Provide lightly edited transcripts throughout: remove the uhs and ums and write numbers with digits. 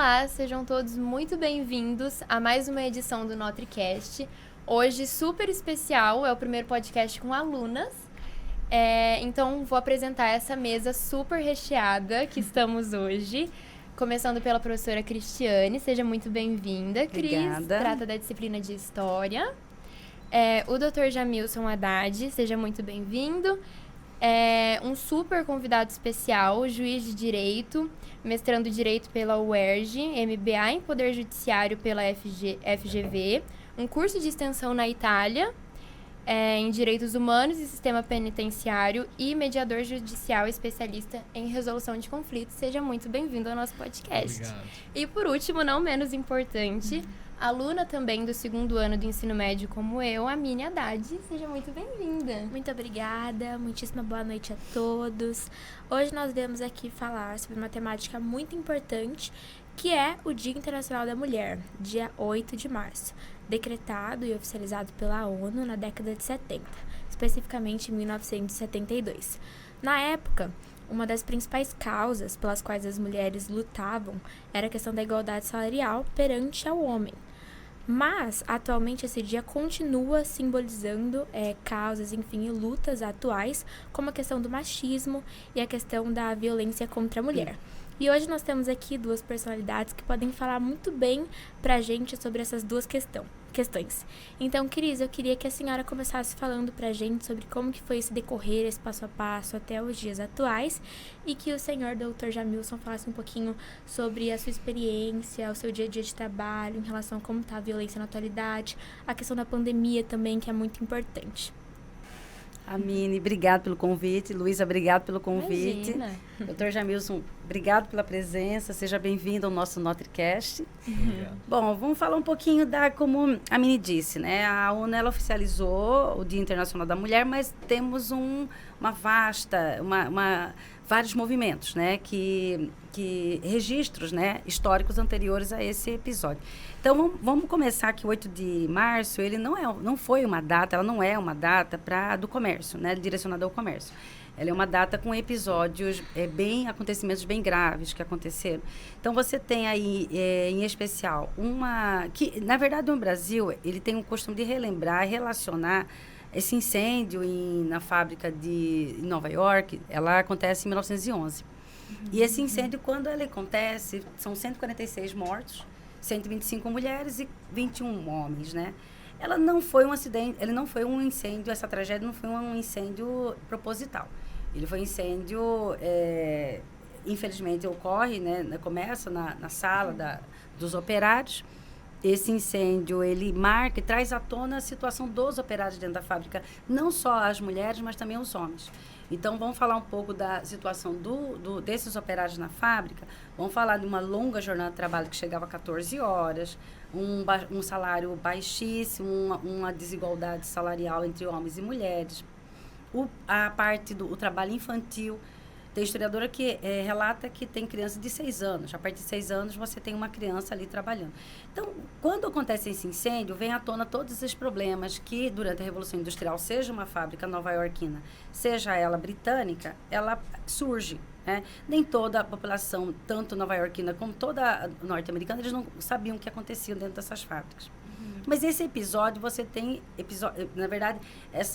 Olá, sejam todos muito bem-vindos a mais uma edição do NotriCast. Hoje, super especial, é o primeiro podcast com alunas. Então, vou apresentar essa mesa super recheada que estamos hoje. Começando pela professora Cristiane, seja muito bem-vinda. Obrigada. Cris, trata da disciplina de História. O Dr. Jamilson Haddad, seja muito bem-vindo. Um super convidado especial, juiz de Direito, mestrando em Direito pela UERJ, MBA em Poder Judiciário pela FGV, um curso de extensão na Itália, em Direitos Humanos e Sistema Penitenciário e mediador judicial especialista em resolução de conflitos. Seja muito bem-vindo ao nosso podcast. Obrigado. E por último, não menos importante, aluna também do 2º ano do ensino médio como eu, a Mini Haddad. Seja muito bem-vinda. Muito obrigada, muitíssima boa noite a todos. Hoje nós viemos aqui falar sobre uma temática muito importante, que é o Dia Internacional da Mulher, dia 8 de março, decretado e oficializado pela ONU na década de 70, especificamente em 1972. Na época, uma das principais causas pelas quais as mulheres lutavam era a questão da igualdade salarial perante ao homem. Mas, atualmente, esse dia continua simbolizando causas, enfim, e lutas atuais, como a questão do machismo e a questão da violência contra a mulher. E hoje nós temos aqui duas personalidades que podem falar muito bem pra gente sobre essas duas questões. Então, Cris, eu queria que a senhora começasse falando pra gente sobre como que foi esse decorrer, esse passo a passo até os dias atuais, e que o senhor Dr. Jamilson falasse um pouquinho sobre a sua experiência, o seu dia a dia de trabalho, em relação a como está a violência na atualidade, a questão da pandemia também, que é muito importante. Amine, obrigado pelo convite. Luísa, obrigado pelo convite. Imagina. Dr. Jamilson, obrigado pela presença. Seja bem-vindo ao nosso NotriCast. Obrigado. Bom, vamos falar um pouquinho como a Amine disse, né? A ONU, ela oficializou o Dia Internacional da Mulher, mas temos vários movimentos, né? Que registros, né? Históricos anteriores a esse episódio. Então, vamos começar que o 8 de março, ele não foi uma data, ela não é uma data do comércio, né? Direcionada ao comércio. Ela é uma data com episódios, acontecimentos bem graves que aconteceram. Então, você tem aí, em especial, que, na verdade, no Brasil, ele tem o costume de relembrar, relacionar esse incêndio na fábrica em Nova York, ela acontece em 1911. E esse incêndio, quando ele acontece, são 146 mortos, 125 mulheres e 21 homens, né? Ela não foi um acidente, ele não foi um incêndio, essa tragédia não foi um incêndio proposital. Ele foi um incêndio, infelizmente, ocorre, né? Começa na sala dos operários. Esse incêndio, ele marca e traz à tona a situação dos operários dentro da fábrica, não só as mulheres, mas também os homens. Então, vamos falar um pouco da situação desses operários na fábrica. Vamos falar de uma longa jornada de trabalho que chegava a 14 horas, um salário baixíssimo, uma desigualdade salarial entre homens e mulheres. A parte do trabalho infantil. Tem historiadora que relata que tem criança de 6 anos. A partir de 6 anos, você tem uma criança ali trabalhando. Então, quando acontece esse incêndio, vem à tona todos esses problemas que, durante a Revolução Industrial, seja uma fábrica nova-iorquina, seja ela britânica, ela surge. Né? Nem toda a população, tanto nova-iorquina como toda norte-americana, eles não sabiam o que acontecia dentro dessas fábricas. Mas esse episódio, você tem... na verdade,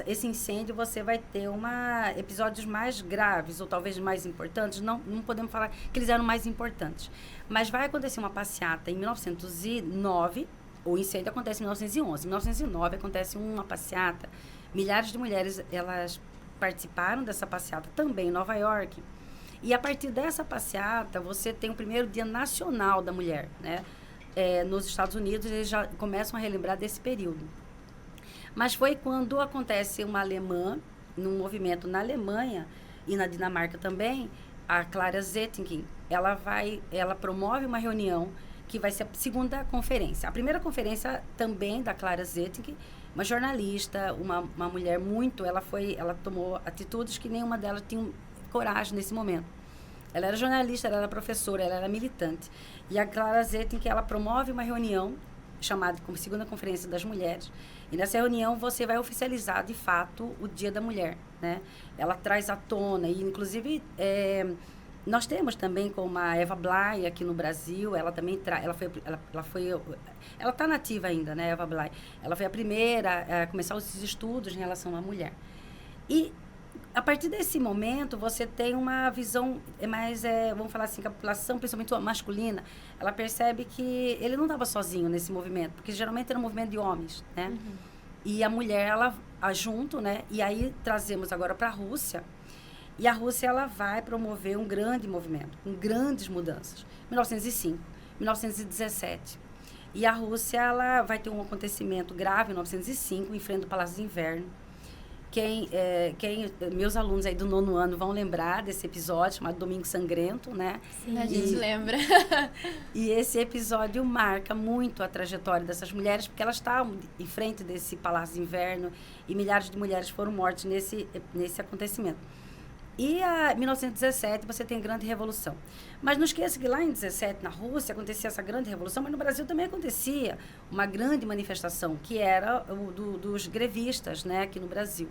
esse incêndio, você vai ter episódios mais graves, ou talvez mais importantes. Não podemos falar que eles eram mais importantes. Mas vai acontecer uma passeata em 1909. O incêndio acontece em 1911. Em 1909, acontece uma passeata. Milhares de mulheres, elas participaram dessa passeata também em Nova York. E, a partir dessa passeata, você tem o primeiro Dia Nacional da Mulher, né? Nos Estados Unidos, eles já começam a relembrar desse período. Mas foi quando acontece uma alemã, num movimento na Alemanha e na Dinamarca também, a Clara Zetkin, ela promove uma reunião que vai ser a segunda conferência. A primeira conferência também da Clara Zetkin, uma jornalista, uma mulher ela tomou atitudes que nenhuma delas tinha coragem nesse momento. Ela era jornalista, ela era professora, ela era militante. E a Clara Zetkin, ela promove uma reunião chamada como Segunda Conferência das Mulheres. E nessa reunião você vai oficializar, de fato, o Dia da Mulher, né? Ela traz à tona, e inclusive nós temos também como a Eva Blay aqui no Brasil, ela também ela está nativa ainda, né, Eva Blay. Ela foi a primeira a começar esses estudos em relação à mulher. E a partir desse momento, você tem uma visão mais, vamos falar assim, que a população, principalmente a masculina, ela percebe que ele não estava sozinho nesse movimento, porque geralmente era um movimento de homens, né? E a mulher, ela junto, né? E aí trazemos agora para a Rússia, e a Rússia, ela vai promover um grande movimento, com grandes mudanças. 1905, 1917. E a Rússia, ela vai ter um acontecimento grave em 1905, em frente ao Palácio de Inverno. Meus alunos aí do 9º ano vão lembrar desse episódio chamado Domingo Sangrento, né? Sim, a gente lembra. E esse episódio marca muito a trajetória dessas mulheres, porque elas estavam em frente desse Palácio de Inverno e milhares de mulheres foram mortas nesse acontecimento. E em 1917 você tem a Grande Revolução. Mas não esqueça que lá em 17, na Rússia, acontecia essa grande revolução, mas no Brasil também acontecia uma grande manifestação, que era dos grevistas, né, aqui no Brasil.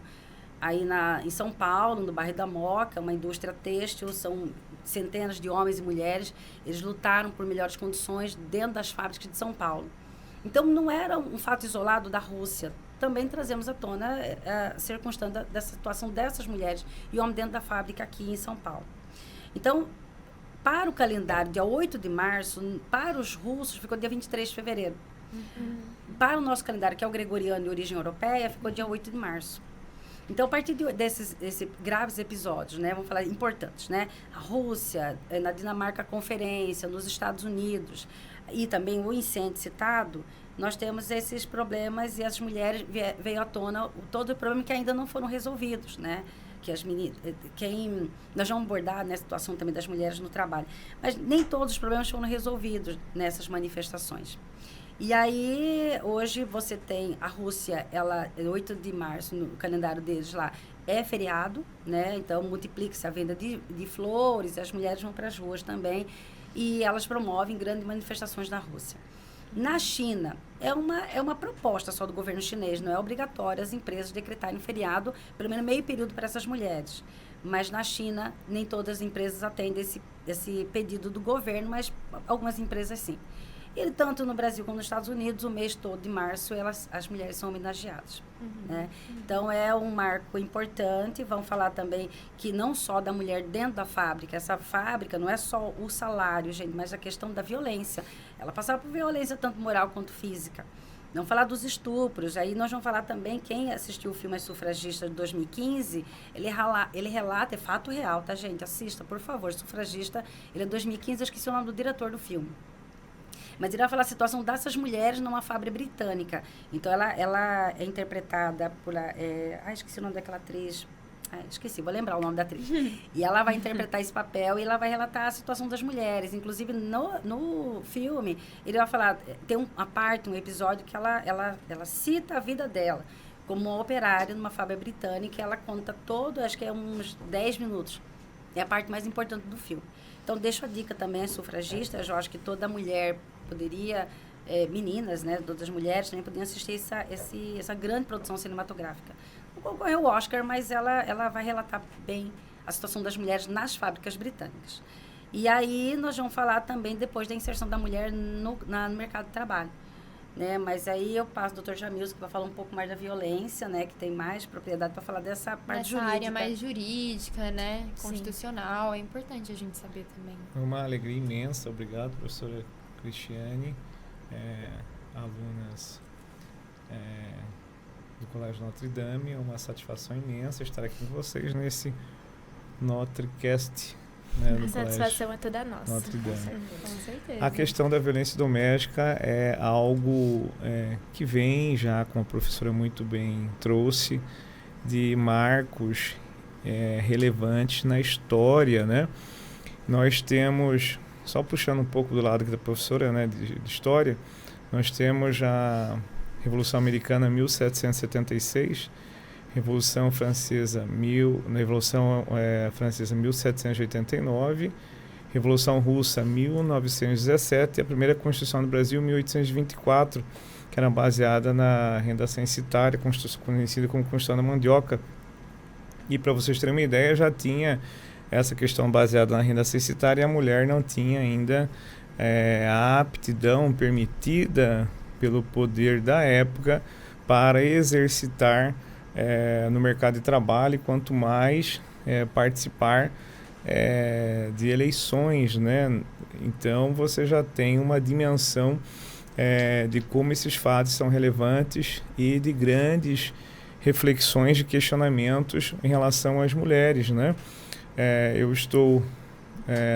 Aí em São Paulo, no bairro da Moca, uma indústria têxtil, são centenas de homens e mulheres, eles lutaram por melhores condições dentro das fábricas de São Paulo. Então, não era um fato isolado da Rússia. Também trazemos à tona a circunstância dessa situação dessas mulheres e homens dentro da fábrica aqui em São Paulo. Então, para o calendário, dia 8 de março, para os russos, ficou dia 23 de fevereiro. Para o nosso calendário, que é o gregoriano de origem europeia, ficou dia 8 de março. Então, a partir desses graves episódios, né, vamos falar importantes, né? A Rússia, na Dinamarca, a conferência, nos Estados Unidos, e também o incêndio citado, nós temos esses problemas e as mulheres veio à tona todo o problema que ainda não foram resolvidos, né? Que as meninas, nós vamos abordar nessa situação também das mulheres no trabalho, mas nem todos os problemas foram resolvidos nessas manifestações. E aí, hoje, você tem a Rússia, 8 de março, no calendário deles lá, é feriado, né? Então, multiplica-se a venda de flores, as mulheres vão para as ruas também, e elas promovem grandes manifestações na Rússia. Na China, é uma proposta só do governo chinês, não é obrigatório as empresas decretarem feriado, pelo menos meio período para essas mulheres. Mas na China, nem todas as empresas atendem esse pedido do governo, mas algumas empresas sim. E tanto no Brasil como nos Estados Unidos, o mês todo de março, as mulheres são homenageadas. Né? Então, é um marco importante. Vamos falar também que não só da mulher dentro da fábrica. Essa fábrica não é só o salário, gente, mas a questão da violência. Ela passava por violência tanto moral quanto física. Não falar dos estupros. Aí nós vamos falar também, quem assistiu o filme As Sufragistas de 2015, ele relata, é fato real, tá, gente? Assista, por favor. Sufragista, ele é 2015, eu esqueci o nome do diretor do filme. Mas ele vai falar a situação dessas mulheres numa fábrica britânica. Então, ela é interpretada por... esqueci o nome daquela atriz. Esqueci, vou lembrar o nome da atriz. E ela vai interpretar esse papel e ela vai relatar a situação das mulheres. Inclusive, no filme, ele vai falar... Tem um episódio que ela cita a vida dela como uma operária numa fábrica britânica. E ela conta todo, acho que é uns 10 minutos. É a parte mais importante do filme. Então, deixo a dica também às sufragistas. Eu acho que toda mulher poderia, meninas, né, todas as mulheres também poderiam assistir essa grande produção cinematográfica. Não concorreu ao Oscar, mas ela vai relatar bem a situação das mulheres nas fábricas britânicas. E aí nós vamos falar também depois da inserção da mulher no mercado de trabalho. Né? Mas aí eu passo o Dr. Jamilson, que vai falar um pouco mais da violência, né? Que tem mais propriedade para falar dessa parte jurídica. Essa área mais jurídica, né? Constitucional, é importante a gente saber também. É uma alegria imensa, obrigado, professora Cristiane, alunas do Colégio Notre Dame, é uma satisfação imensa estar aqui com vocês nesse NotreCast. Né, a satisfação é toda nossa. Notre Dame. Com certeza. A questão da violência doméstica é algo que vem já, como a professora muito bem trouxe, de marcos relevantes na história, né? Nós temos, só puxando um pouco do lado aqui da professora, né, de história, nós temos a Revolução Americana 1776, Revolução Francesa 1789, Revolução Russa 1917 e a primeira Constituição do Brasil 1824, que era baseada na renda censitária, conhecida como Constituição da Mandioca. E para vocês terem uma ideia, já tinha essa questão baseada na renda censitária, e a mulher não tinha ainda a aptidão permitida pelo poder da época para exercitar no mercado de trabalho, e quanto mais participar de eleições, né? Então você já tem uma dimensão de como esses fatos são relevantes e de grandes reflexões, de questionamentos em relação às mulheres, né? Eu estou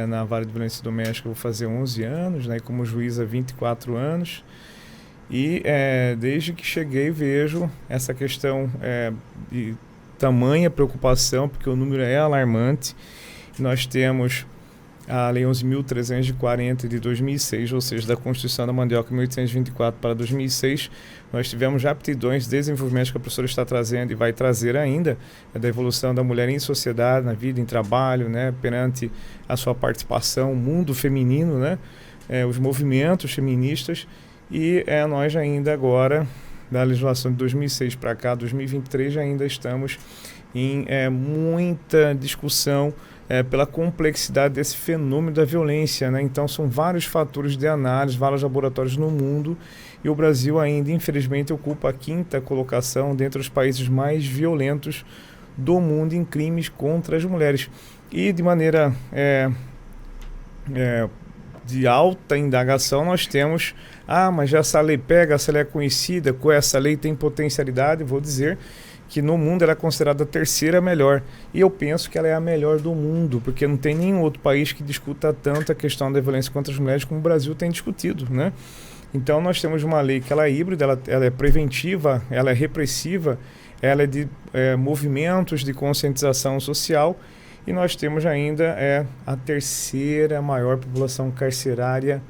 na Vara de Violência Doméstica, vou fazer 11 anos, né? Como juiz há 24 anos. E desde que cheguei vejo essa questão de tamanha preocupação, porque o número é alarmante. Nós temos a Lei 11.340 de 2006, ou seja, da Constituição da Mandioca 1824 para 2006, nós tivemos já aptidões de desenvolvimento que a professora está trazendo e vai trazer ainda, da evolução da mulher em sociedade, na vida, em trabalho, né, perante a sua participação, o mundo feminino, né, os movimentos feministas, e nós ainda agora, da legislação de 2006 para cá, 2023, já ainda estamos em muita discussão pela complexidade desse fenômeno da violência, né? Então são vários fatores de análise, vários laboratórios no mundo, e o Brasil ainda, infelizmente, ocupa a 5ª colocação dentre os países mais violentos do mundo em crimes contra as mulheres. E de maneira de alta indagação nós temos, mas já essa lei pega, essa lei é conhecida, com essa lei tem potencialidade, vou dizer que no mundo ela é considerada a 3ª melhor. E eu penso que ela é a melhor do mundo, porque não tem nenhum outro país que discuta tanto a questão da violência contra as mulheres como o Brasil tem discutido, né? Então nós temos uma lei que ela é híbrida, ela é preventiva, ela é repressiva, ela é de movimentos de conscientização social, e nós temos ainda a 3ª maior população carcerária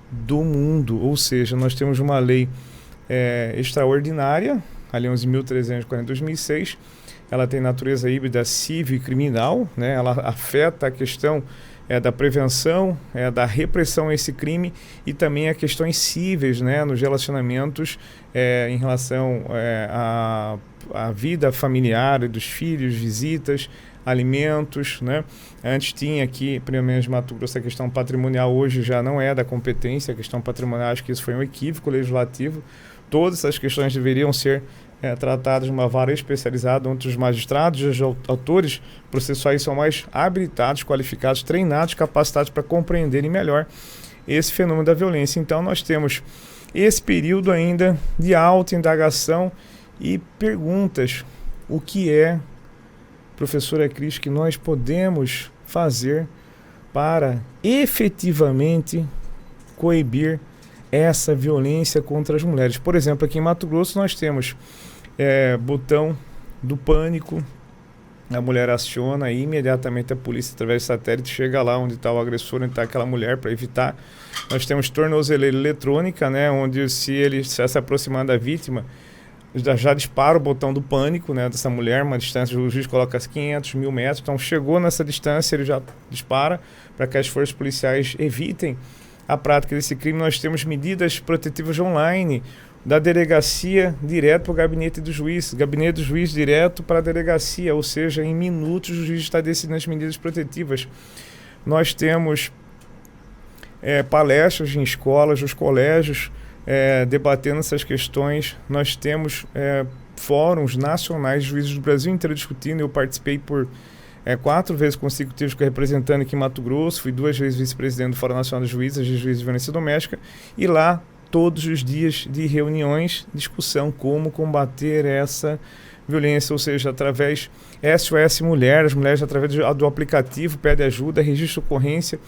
do mundo. Ou seja, nós temos uma lei extraordinária, a Lei 11.340 de 2006, ela tem natureza híbrida civil e criminal, né? Ela afeta a questão da prevenção, da repressão a esse crime, e também a questões cíveis, né? Nos relacionamentos em relação à vida familiar dos filhos, visitas, alimentos, né? Antes tinha aqui, pelo menos em Mato Grosso, a questão patrimonial, hoje já não é da competência, a questão patrimonial, acho que isso foi um equívoco legislativo. Todas essas questões deveriam ser tratadas numa vara especializada, onde os magistrados e os autores processuais são mais habilitados, qualificados, treinados, capacitados para compreenderem melhor esse fenômeno da violência. Então nós temos esse período ainda de alta indagação e perguntas. O que professora Cris, que nós podemos fazer para efetivamente coibir essa violência contra as mulheres? Por exemplo, aqui em Mato Grosso nós temos botão do pânico, a mulher aciona e imediatamente a polícia, através de satélite, chega lá onde está o agressor, onde está aquela mulher, para evitar. Nós temos tornozeleira eletrônica, né, onde se ele se aproximar da vítima, já dispara o botão do pânico, né, dessa mulher, uma distância, o juiz coloca 500, 1.000 metros, então chegou nessa distância, ele já dispara para que as forças policiais evitem a prática desse crime. Nós temos medidas protetivas online, da delegacia direto para o gabinete do juiz direto para a delegacia, ou seja, em minutos o juiz está decidindo as medidas protetivas. Nós temos palestras em escolas, nos colégios, debatendo essas questões. Nós temos fóruns nacionais de juízes do Brasil inteiro discutindo. Eu participei por 4 vezes consecutivas representando aqui em Mato Grosso, fui 2 vezes vice-presidente do Fórum Nacional de Juízes de Violência Doméstica, e lá todos os dias de reuniões, discussão como combater essa violência, ou seja, através SOS Mulher, as mulheres através do aplicativo pedem ajuda, registro ocorrência.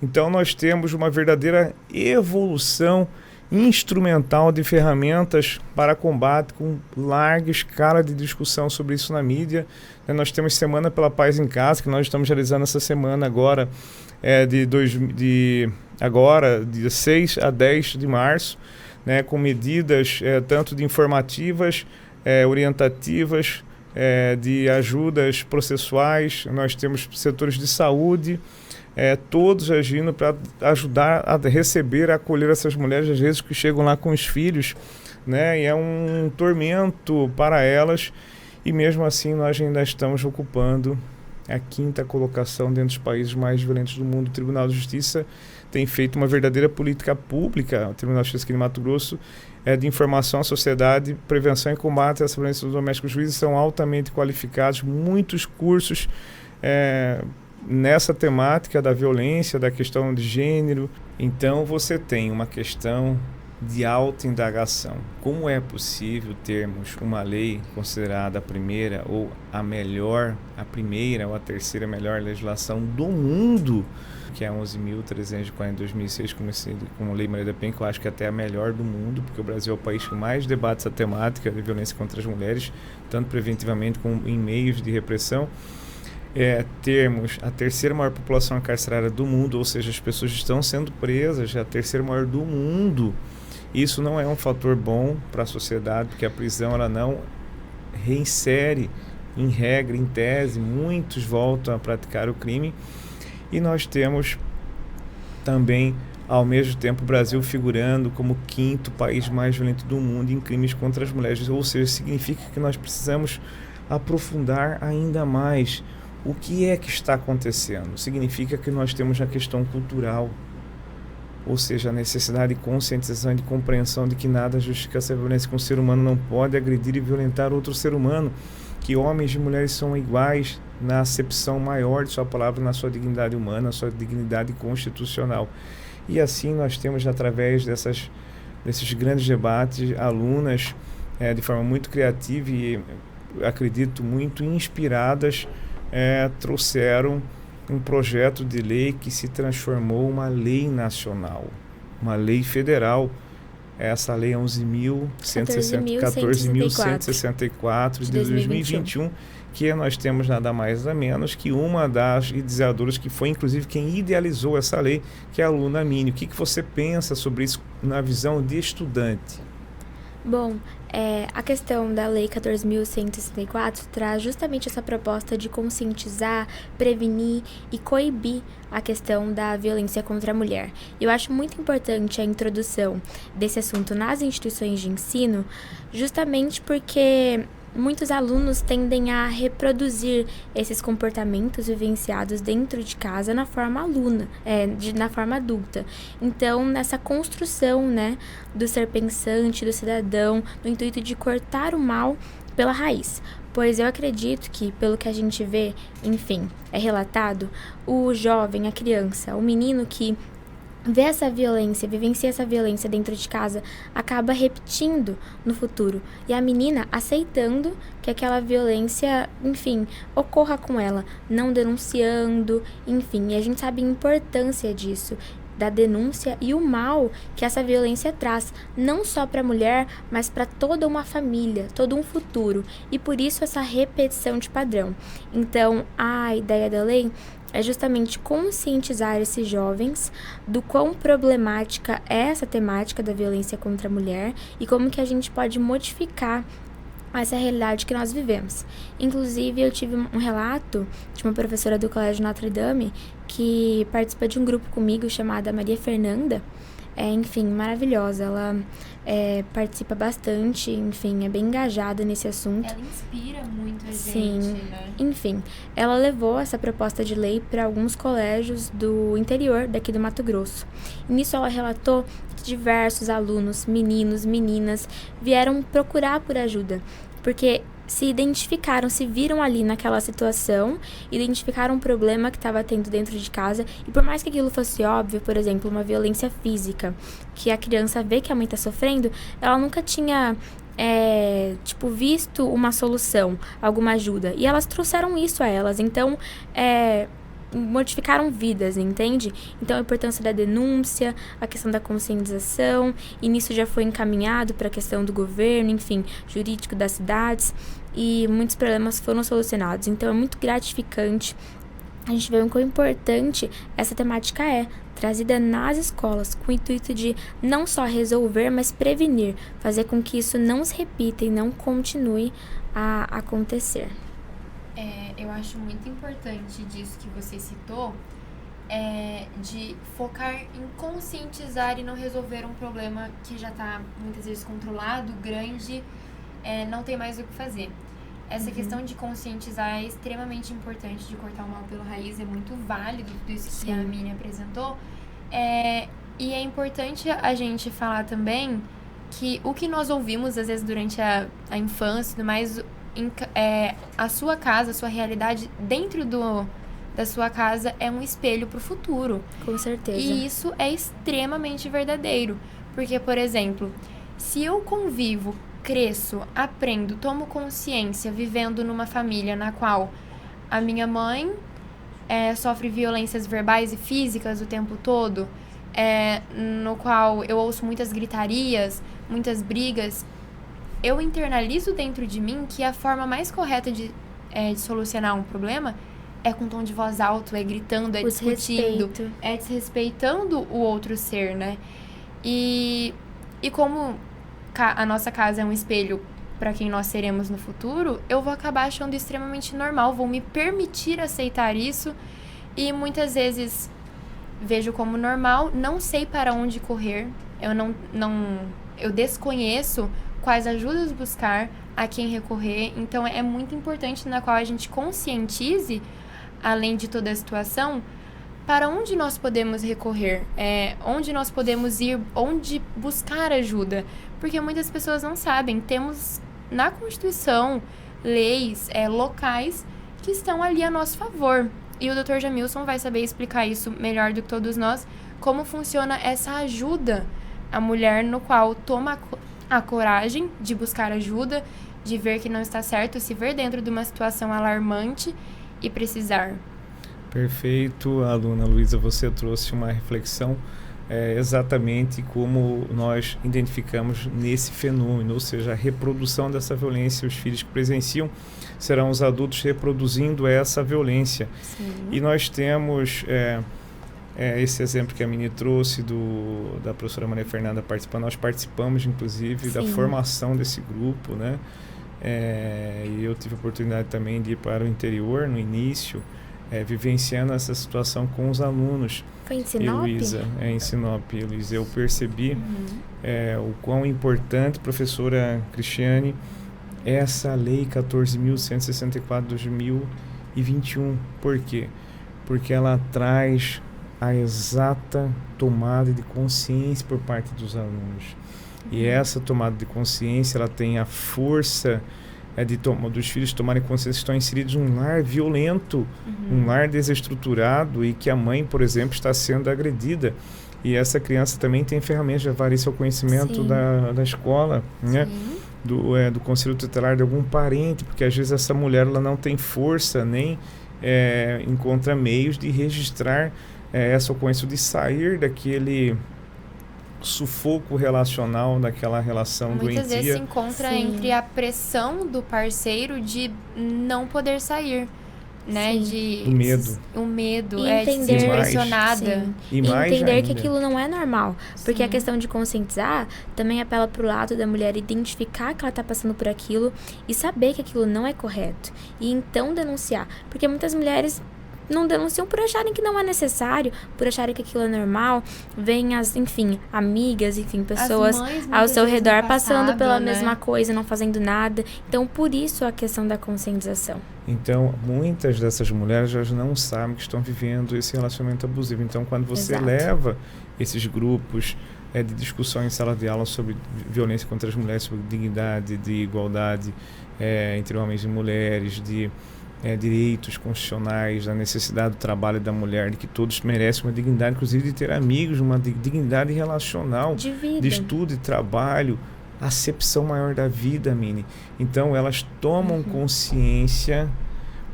Então nós temos uma verdadeira evolução instrumental de ferramentas para combate, com larga escala de discussão sobre isso na mídia. Nós temos Semana pela Paz em Casa, que nós estamos realizando essa semana agora, de 6 a 10 de março, né, com medidas tanto de informativas, orientativas, de ajudas processuais. Nós temos setores de saúde, todos agindo para ajudar a receber, a acolher essas mulheres, às vezes que chegam lá com os filhos, né, e é um tormento para elas, e mesmo assim nós ainda estamos ocupando a 5ª colocação dentro dos países mais violentos do mundo. O Tribunal de Justiça tem feito uma verdadeira política pública, o Tribunal de Justiça aqui de Mato Grosso, de informação à sociedade, prevenção e combate às violências domésticas. Os juízes são altamente qualificados, muitos cursos nessa temática da violência, da questão de gênero. Então você tem uma questão de autoindagação. Como é possível termos uma lei considerada a primeira ou a melhor, a primeira ou a terceira melhor legislação do mundo, que é a 11.340 de 2006, como Lei Maria da Penha, que eu acho que até é a melhor do mundo, porque o Brasil é o país que mais debate essa temática de violência contra as mulheres, tanto preventivamente como em meios de repressão. Termos a terceira maior população carcerária do mundo, ou seja, as pessoas estão sendo presas, a terceira maior do mundo. Isso não é um fator bom para a sociedade, porque a prisão ela não reinsere, em regra, em tese, muitos voltam a praticar o crime. E nós temos também, ao mesmo tempo, o Brasil figurando como o 5º país mais violento do mundo em crimes contra as mulheres. Ou seja, significa que nós precisamos aprofundar ainda mais o que é que está acontecendo. Significa que nós temos a questão cultural, ou seja, a necessidade de conscientização e de compreensão de que nada justifica essa violência, que um ser humano não pode agredir e violentar outro ser humano, que homens e mulheres são iguais na acepção maior de sua palavra, na sua dignidade humana, na sua dignidade constitucional. E assim nós temos, através desses grandes debates, alunas de forma muito criativa e, acredito, muito inspiradas, trouxeram um projeto de lei que se transformou uma lei nacional, uma lei federal. Essa lei é 14.164 de 2021, que nós temos nada mais nada menos que uma das idealizadoras, que foi inclusive quem idealizou essa lei, que é a Luna Mini. O que você pensa sobre isso na visão de estudante? Bom, a questão da Lei 14.164 traz justamente essa proposta de conscientizar, prevenir e coibir a questão da violência contra a mulher. Eu acho muito importante a introdução desse assunto nas instituições de ensino, justamente porque muitos alunos tendem a reproduzir esses comportamentos vivenciados dentro de casa na forma na forma adulta. Então, nessa construção, do ser pensante, do cidadão, no intuito de cortar o mal pela raiz. Pois eu acredito que, pelo que a gente vê, enfim, é relatado, o jovem, a criança, o menino que vê essa violência, vivencia essa violência dentro de casa, acaba repetindo no futuro. E a menina aceitando que aquela violência, enfim, ocorra com ela, não denunciando, enfim. E a gente sabe a importância disso, da denúncia e o mal que essa violência traz, não só para a mulher, mas para toda uma família, todo um futuro. E por isso essa repetição de padrão. Então, a ideia da lei é justamente conscientizar esses jovens do quão problemática é essa temática da violência contra a mulher e como que a gente pode modificar essa realidade que nós vivemos. Inclusive, eu tive um relato de uma professora do Colégio Notre Dame que participa de um grupo comigo chamada Maria Fernanda. Enfim, maravilhosa. Ela participa bastante, enfim, é bem engajada nesse assunto. Ela inspira muito a gente, Sim. né? Enfim, ela levou essa proposta de lei para alguns colégios do interior daqui do Mato Grosso. E nisso ela relatou que diversos alunos, meninos, meninas, vieram procurar por ajuda, porque se identificaram, se viram ali naquela situação, identificaram um problema que estava tendo dentro de casa, e por mais que aquilo fosse óbvio, por exemplo, uma violência física, que a criança vê que a mãe está sofrendo, ela nunca tinha visto uma solução, alguma ajuda, e elas trouxeram isso a elas, então modificaram vidas, entende? Então a importância da denúncia, a questão da conscientização, e nisso já foi encaminhado para a questão do governo, enfim, jurídico das cidades, e muitos problemas foram solucionados. Então é muito gratificante a gente ver o quão importante essa temática trazida nas escolas, com o intuito de não só resolver, mas prevenir, fazer com que isso não se repita e não continue a acontecer. Eu acho muito importante disso que você citou, de focar em conscientizar e não resolver um problema que já está muitas vezes controlado, grande, não tem mais o que fazer. essa questão de conscientizar é extremamente importante, de cortar o mal pela raiz, é muito válido tudo isso que a Mini apresentou. E é importante a gente falar também que o que nós ouvimos, às vezes, durante a infância e tudo mais, a sua casa, a sua realidade dentro da sua casa é um espelho para o futuro. Com certeza. E isso é extremamente verdadeiro. Porque, por exemplo, se eu convivo, cresço, aprendo, tomo consciência vivendo numa família na qual a minha mãe sofre violências verbais e físicas o tempo todo, no qual eu ouço muitas gritarias, muitas brigas, eu internalizo dentro de mim que a forma mais correta de solucionar um problema é com tom de voz alto, é gritando, é discutindo, é desrespeitando o outro ser, né? E como a nossa casa é um espelho para quem nós seremos no futuro, eu vou acabar achando extremamente normal, vou me permitir aceitar isso e muitas vezes vejo como normal, não sei para onde correr, eu desconheço quais ajudas buscar, a quem recorrer, então é muito importante na qual a gente conscientize, além de toda a situação, para onde nós podemos recorrer, onde nós podemos ir, onde buscar ajuda, porque muitas pessoas não sabem, temos na Constituição leis locais que estão ali a nosso favor, e o Dr. Jamilson vai saber explicar isso melhor do que todos nós, como funciona essa ajuda à mulher, no qual toma a coragem de buscar ajuda, de ver que não está certo, se ver dentro de uma situação alarmante e precisar. Perfeito, aluna Luísa, você trouxe uma reflexão exatamente como nós identificamos nesse fenômeno, ou seja, a reprodução dessa violência, os filhos que presenciam serão os adultos reproduzindo essa violência. Sim. E nós temos esse exemplo que a Mini trouxe da professora Maria Fernanda participando, nós participamos inclusive da formação desse grupo, né? E eu tive a oportunidade também de ir para o interior no início, vivenciando essa situação com os alunos. Foi em Sinop? Luísa, em Sinop, Luísa. Eu percebi o quão importante, professora Cristiane, essa lei 14.164 de 2021. Por quê? Porque ela traz a exata tomada de consciência por parte dos alunos. E essa tomada de consciência, ela tem a força dos filhos tomarem consciência que estão inseridos num lar violento, um lar desestruturado e que a mãe, por exemplo, está sendo agredida. E essa criança também tem ferramentas de avaliar seu conhecimento da escola, né? Do conselho tutelar de algum parente, porque às vezes essa mulher ela não tem força nem encontra meios de registrar essa ocorrência, de sair daquele sufoco relacional, daquela relação doentia. Muitas vezes se encontra entre a pressão do parceiro de não poder sair, né? O medo. O medo, e de ser pressionada. E entender ainda que aquilo não é normal. Porque a questão de conscientizar também apela pro lado da mulher identificar que ela tá passando por aquilo e saber que aquilo não é correto. E então denunciar. Porque muitas mulheres não denunciam por acharem que não é necessário, por acharem que aquilo é normal. Vem amigas, pessoas ao seu redor passando pela mesma coisa, não fazendo nada. Então, por isso a questão da conscientização. Então, muitas dessas mulheres já não sabem que estão vivendo esse relacionamento abusivo. Então, quando você leva esses grupos de discussão em sala de aula sobre violência contra as mulheres, sobre dignidade, de igualdade entre homens e mulheres, de direitos constitucionais, da necessidade do trabalho da mulher, de que todos merecem uma dignidade, inclusive de ter amigos, uma dignidade relacional, de vida, de estudo e trabalho, acepção maior da vida, Mini. Então, elas tomam consciência,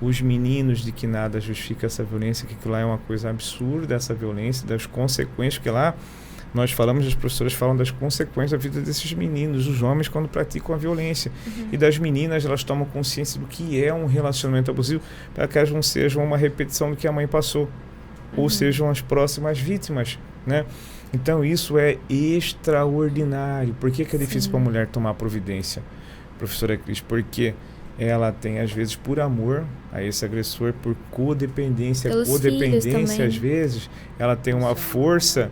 os meninos, de que nada justifica essa violência, que aquilo lá é uma coisa absurda, essa violência, das consequências, que lá nós falamos, as professoras falam das consequências da vida desses meninos, os homens quando praticam a violência. E das meninas, elas tomam consciência do que é um relacionamento abusivo, para que elas não sejam uma repetição do que a mãe passou, ou sejam as próximas vítimas, né? Então, isso é extraordinário. Por que é difícil para a mulher tomar providência, professora Cris? Porque ela tem, às vezes, por amor a esse agressor, por codependência. Pelos Codependência, filhos também. às vezes, ela tem uma força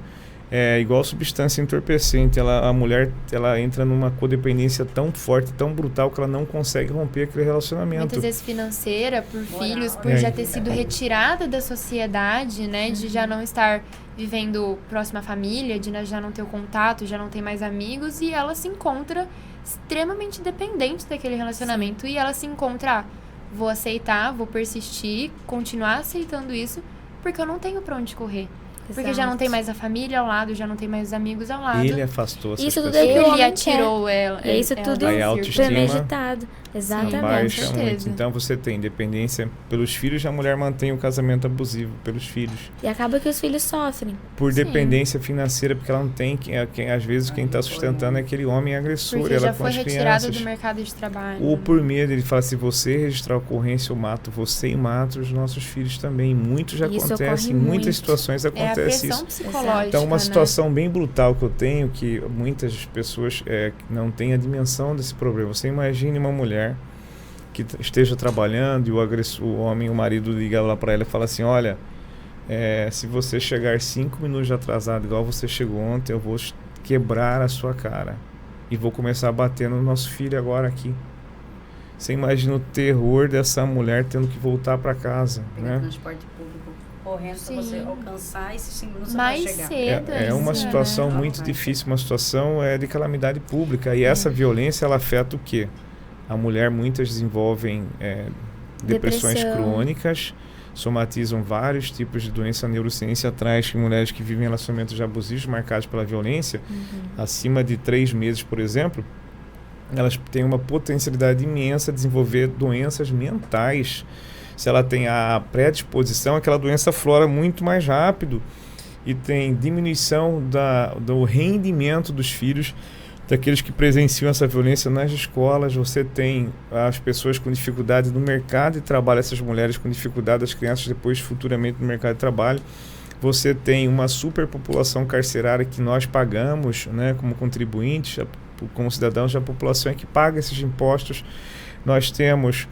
é igual substância entorpecente. A mulher, ela entra numa codependência tão forte, tão brutal, que ela não consegue romper aquele relacionamento. Muitas vezes financeira, por Moral, filhos, por é. já ter sido retirada da sociedade, né? De já não estar vivendo próxima à família, de já não ter o contato, já não ter mais amigos. E ela se encontra extremamente dependente daquele relacionamento. E ela se encontra, vou aceitar, vou persistir, continuar aceitando isso, porque eu não tenho pra onde correr. Porque já não tem mais a família ao lado, já não tem mais os amigos ao lado. Ele afastou essas Isso tudo pessoas. é que o Ele homem atirou ela. E isso tudo Aí a autoestima premeditado. Exatamente. baixa certeza. muito. Então você tem dependência pelos filhos, a mulher mantém o casamento abusivo pelos filhos. E acaba que os filhos sofrem. Por Sim. dependência financeira, porque ela não tem, às vezes quem está sustentando é aquele homem agressor. Porque Ela já com foi as retirado crianças. do mercado de trabalho. Ou por medo, ele fala, se você registrar a ocorrência, eu mato você e mato os nossos filhos também. Muito já Isso acontece, em ocorre muitas muito. situações É a acontece pressão isso. psicológica, Então, uma né? situação bem brutal que eu tenho, que muitas pessoas não têm a dimensão desse problema. Você imagine uma mulher que esteja trabalhando e o homem, o marido liga lá para ela e fala assim, olha, se você chegar 5 minutos atrasado, igual você chegou ontem, eu vou quebrar a sua cara e vou começar a bater no nosso filho agora aqui. Você imagina o terror dessa mulher tendo que voltar para casa, Pegar né? transporte público correndo para Sim. você alcançar esses 5 minutos Mais para chegar. cedo. É uma isso, situação né? muito difícil, uma situação de calamidade pública. E essa violência, ela afeta o quê? A mulher, muitas desenvolvem depressões Depressão. crônicas, somatizam vários tipos de doença. A neurociência traz que mulheres que vivem relacionamentos abusivos marcados pela violência, acima de 3 meses, por exemplo, elas têm uma potencialidade imensa de desenvolver doenças mentais. Se ela tem a predisposição, aquela doença flora muito mais rápido e tem diminuição do rendimento dos filhos, daqueles que presenciam essa violência nas escolas. Você tem as pessoas com dificuldade no mercado de trabalho, essas mulheres com dificuldade, as crianças depois futuramente no mercado de trabalho. Você tem uma superpopulação carcerária que nós pagamos, né, como contribuintes, como cidadãos da população é que paga esses impostos. Nós temos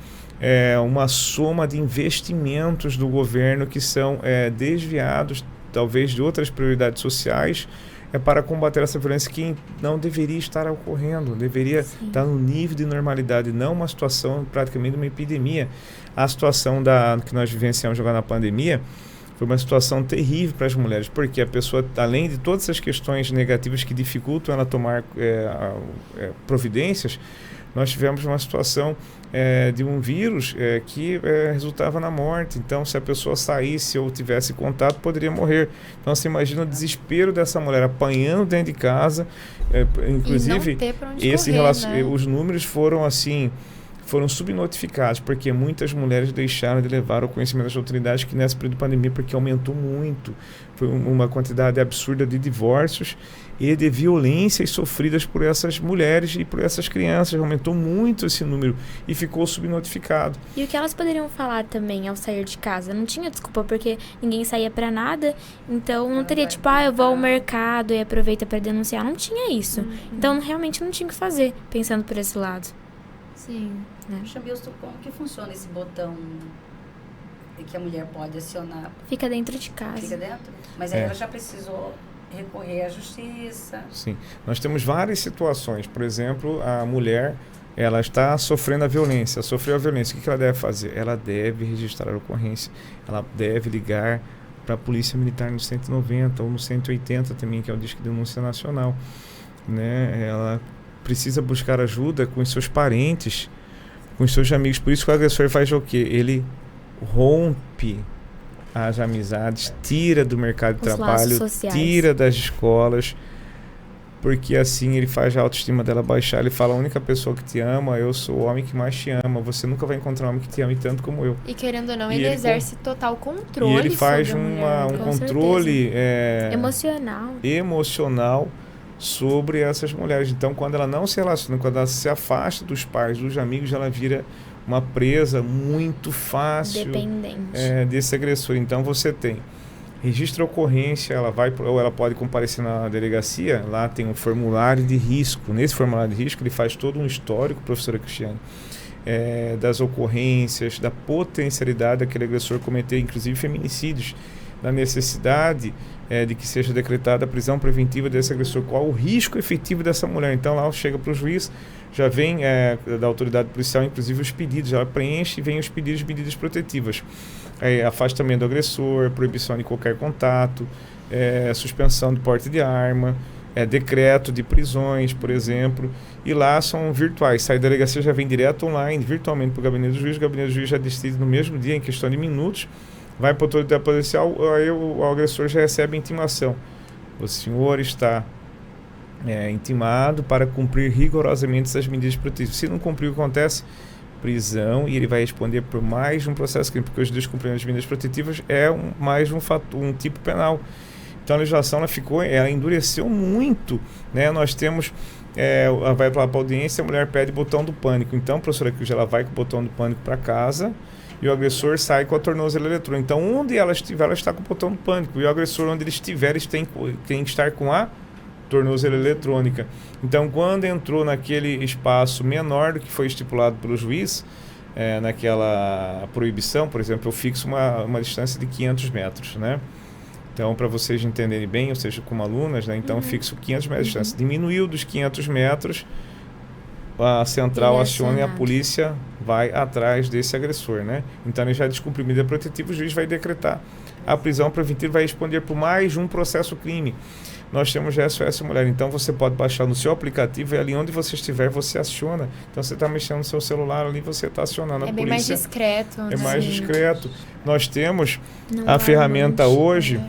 uma soma de investimentos do governo que são desviados, talvez, de outras prioridades sociais, para combater essa violência que não deveria estar ocorrendo, deveria estar no nível de normalidade, não uma situação praticamente de uma epidemia. A situação que nós vivenciamos agora na pandemia foi uma situação terrível para as mulheres, porque a pessoa, além de todas essas questões negativas que dificultam ela tomar providências, nós tivemos uma situação de um vírus que resultava na morte. Então, se a pessoa saísse ou tivesse contato, poderia morrer. Então, você imagina o desespero dessa mulher apanhando dentro de casa. Inclusive, E não ter pra onde correr, né? os números foram subnotificados, porque muitas mulheres deixaram de levar o conhecimento das autoridades que nessa período de pandemia, porque aumentou muito. Foi uma quantidade absurda de divórcios e de violências sofridas por essas mulheres e por essas crianças. Aumentou muito esse número e ficou subnotificado. E o que elas poderiam falar também ao sair de casa? Não tinha desculpa, porque ninguém saía pra nada. Então, não teria tipo, eu vou ao mercado e aproveita pra denunciar. Não tinha isso. Então, realmente não tinha o que fazer, pensando por esse lado. Sim. Chambilson, como que funciona esse botão que a mulher pode acionar? Fica dentro de casa. Fica dentro? Mas aí ela já precisou recorrer à justiça. Sim. Nós temos várias situações. Por exemplo, a mulher, ela está sofrendo a violência. Sofreu a violência. O que ela deve fazer? Ela deve registrar a ocorrência. Ela deve ligar para a Polícia Militar no 190 ou no 180 também, que é o Disque de Denúncia Nacional. Né? Ela precisa buscar ajuda com os seus parentes, com os seus amigos. Por isso que o agressor faz o quê? Ele rompe as amizades, tira do mercado de trabalho, tira das escolas, porque assim ele faz a autoestima dela baixar. Ele fala, a única pessoa que te ama, eu sou o homem que mais te ama, você nunca vai encontrar um homem que te ame tanto como eu. E querendo ou não, E ele ele exerce total controle. E ele faz sobre a mulher, um com controle emocional sobre essas mulheres. Então, quando ela não se relaciona, quando ela se afasta dos pais, dos amigos, ela vira uma presa muito fácil desse agressor. Então, você tem registra a ocorrência, ou ela pode comparecer na delegacia, lá tem um formulário de risco. Nesse formulário de risco, ele faz todo um histórico, professora Cristiane, das ocorrências, da potencialidade daquele agressor cometer, inclusive, feminicídios. da necessidade de que seja decretada a prisão preventiva desse agressor, qual o risco efetivo dessa mulher. Então lá chega para o juiz, já vem da autoridade policial, inclusive os pedidos, ela preenche e vem os pedidos de medidas protetivas. Afastamento do agressor, proibição de qualquer contato, suspensão do porte de arma, decreto de prisões, por exemplo, e lá são virtuais. Sai da delegacia, já vem direto online, virtualmente para o gabinete do juiz já decide no mesmo dia, em questão de minutos, vai para a autoridade policial, aí o agressor já recebe a intimação. O senhor está intimado para cumprir rigorosamente essas medidas protetivas. Se não cumprir, o que acontece? Prisão, e ele vai responder por mais um processo crime, porque os descumprimento das medidas protetivas mais um tipo penal. Então a legislação ela endureceu muito, né? Nós temos, vai para a audiência, a mulher pede botão do pânico. Então a professora Cris, ela vai com o botão do pânico para casa e o agressor sai com a tornozeleira eletrônica. Então onde ela estiver, ela está com o botão do pânico. E o agressor, onde ele estiver, ele tem que estar com a tornozeleira eletrônica. Então quando entrou naquele espaço menor do que foi estipulado pelo juiz, naquela proibição, por exemplo, eu fixo uma distância de 500 metros, né? Então, para vocês entenderem bem, ou seja, como alunas, né? Então, fixo 500 metros de distância. Diminuiu dos 500 metros, a central aciona e a polícia vai atrás desse agressor, né? Então, ele já descumpriu medida protetiva, o juiz vai decretar a prisão preventiva, vai responder por mais um processo crime. Nós temos SOS Mulher, então você pode baixar no seu aplicativo e ali onde você estiver, você aciona. Então você está mexendo no seu celular ali, você está acionando a polícia. É bem mais discreto. É mais discreto. Nós temos a ferramenta hoje,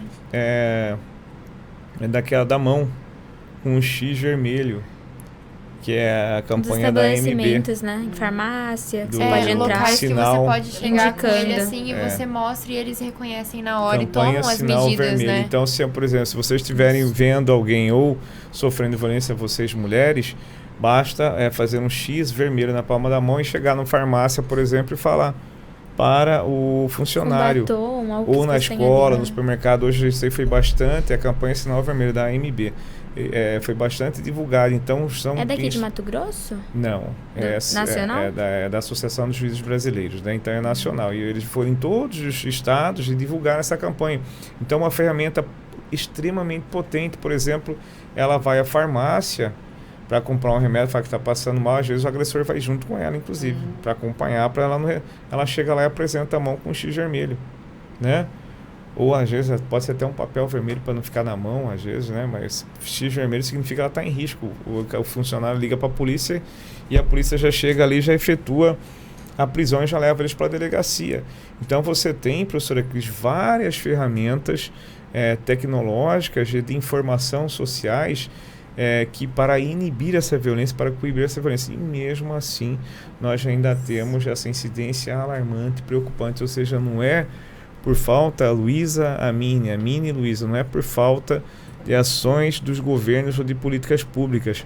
daquela da mão, com um X vermelho, que é a campanha da AMB. Estabelecimentos, né? Em farmácia, você pode entrar. locais sinal, que você pode chegar com ele indicando. assim e você mostra e eles reconhecem na hora campanha, e tomam as sinal medidas, vermelho. né? Então, por exemplo, se vocês estiverem vendo alguém ou sofrendo violência, vocês mulheres, basta fazer um X vermelho na palma da mão e chegar na farmácia, por exemplo, e falar para o funcionário. Batom, ou na escola, no supermercado. Hoje isso aí foi bastante, a campanha Sinal Vermelho da AMB. Foi bastante divulgado. Então, é daqui de Mato Grosso? Não. Nacional? É da Associação dos Juízes Brasileiros, né? Então é nacional. E eles foram em todos os estados e divulgaram essa campanha. Então é uma ferramenta extremamente potente. Por exemplo, ela vai à farmácia para comprar um remédio, fala que está passando mal, às vezes o agressor vai junto com ela, inclusive, para acompanhar, para ela chega lá e apresenta a mão com um X vermelho, né? Ou às vezes pode ser até um papel vermelho para não ficar na mão, às vezes, né? Mas X vermelho significa que ela está em risco. O funcionário liga para a polícia e a polícia já chega ali, já efetua a prisão e já leva eles para a delegacia. Então você tem, professora Cris, várias ferramentas tecnológicas de informação sociais que para inibir essa violência, para coibir essa violência. E mesmo assim, nós ainda temos essa incidência alarmante, preocupante, ou seja, não é por falta, Luísa, Amine e Luísa, não é por falta de ações dos governos ou de políticas públicas.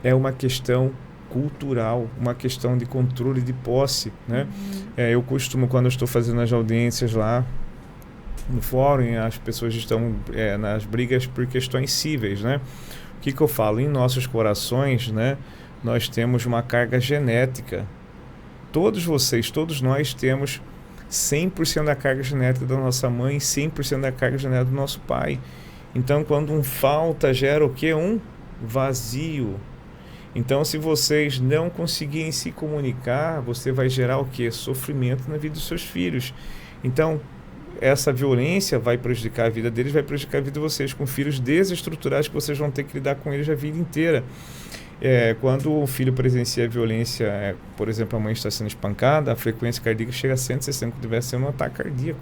É uma questão cultural, uma questão de controle de posse, né? Eu costumo, quando eu estou fazendo as audiências lá no fórum, as pessoas estão nas brigas por questões cíveis, né? O que eu falo? Em nossos corações, né, nós temos uma carga genética. Todos vocês, todos nós temos 100% da carga genética da nossa mãe, 100% da carga genética do nosso pai. Então, quando um falta, gera o quê? Um vazio. Então, se vocês não conseguirem se comunicar, você vai gerar o quê? Sofrimento na vida dos seus filhos. Então, essa violência vai prejudicar a vida deles, vai prejudicar a vida de vocês, com filhos desestruturados que vocês vão ter que lidar com eles a vida inteira. Quando o filho presencia a violência, por exemplo, a mãe está sendo espancada, a frequência cardíaca chega a 160, que deve ser um ataque cardíaco,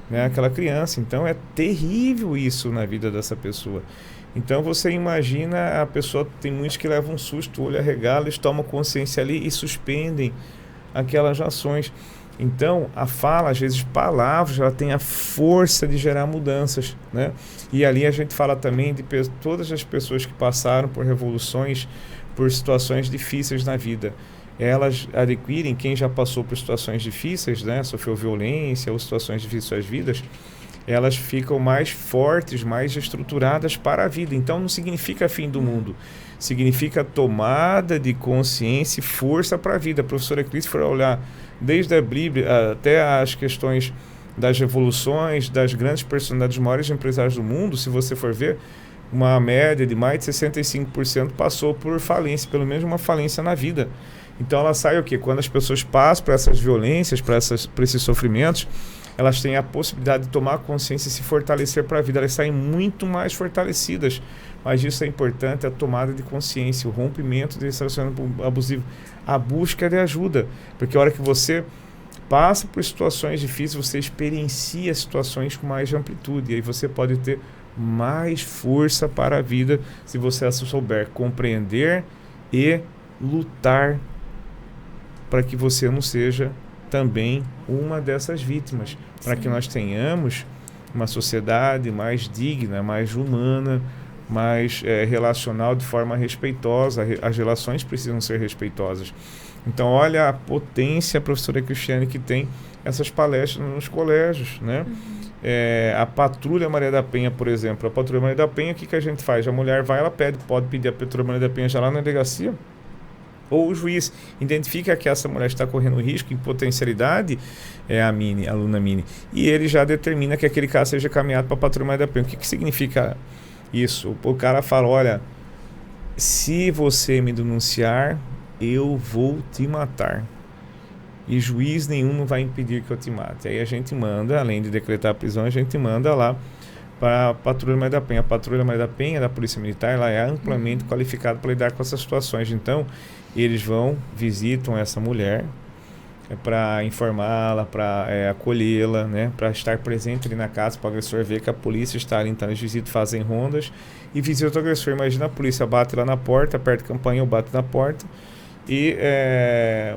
né? Aquela criança. Então é terrível isso na vida dessa pessoa. Então você imagina, a pessoa, tem muitos que levam um susto, o olho arregala, eles tomam consciência ali e suspendem aquelas ações. Então, a fala, às vezes, palavras, ela tem a força de gerar mudanças, né? E ali a gente fala também de todas as pessoas que passaram por revoluções, por situações difíceis na vida. Elas adquirem, quem já passou por situações difíceis, né? Sofreu violência ou situações difíceis em suas vidas, elas ficam mais fortes, mais estruturadas para a vida. Então, não significa fim do mundo. Significa tomada de consciência e força para a vida. A professora Cris foi olhar desde a Bíblia até as questões das revoluções, das grandes personalidades, dos maiores empresários do mundo, se você for ver, uma média de mais de 65% passou por falência, pelo menos uma falência na vida. Então ela sai o quê? Quando as pessoas passam por essas violências, por esses sofrimentos, elas têm a possibilidade de tomar consciência e se fortalecer para a vida. Elas saem muito mais fortalecidas. Mas isso é importante, a tomada de consciência, o rompimento desse relacionamento abusivo, a busca de ajuda. Porque a hora que você passa por situações difíceis, você experiencia situações com mais amplitude. E aí você pode ter mais força para a vida se você souber compreender e lutar para que você não seja também uma dessas vítimas. Para que nós tenhamos uma sociedade mais digna, mais humana, mais relacional, de forma respeitosa. As relações precisam ser respeitosas. Então, olha a potência, professora Cristiane, que tem essas palestras nos colégios, né? A Patrulha Maria da Penha, por exemplo. A Patrulha Maria da Penha, o que a gente faz? A mulher vai, ela pode pedir a Patrulha Maria da Penha já lá na delegacia, ou o juiz identifica que essa mulher está correndo risco em potencialidade, a aluna Mini, e ele já determina que aquele caso seja caminhado para a Patrulha Maria da Penha. O que significa isso? O cara fala, olha, se você me denunciar, eu vou te matar. E juiz nenhum não vai impedir que eu te mate. Aí a gente manda, além de decretar a prisão, a gente manda lá para a Patrulha Maria da Penha. A Patrulha Maria da Penha da Polícia Militar, ela é amplamente qualificada para lidar com essas situações. Então, eles vão, visitam essa mulher para informá-la, para acolhê-la, né, para estar presente ali na casa, para o agressor ver que a polícia está ali. Então, eles visitam, fazem rondas e visitam o agressor. Imagina, a polícia bate lá na porta, aperta a campainha ou bate na porta. E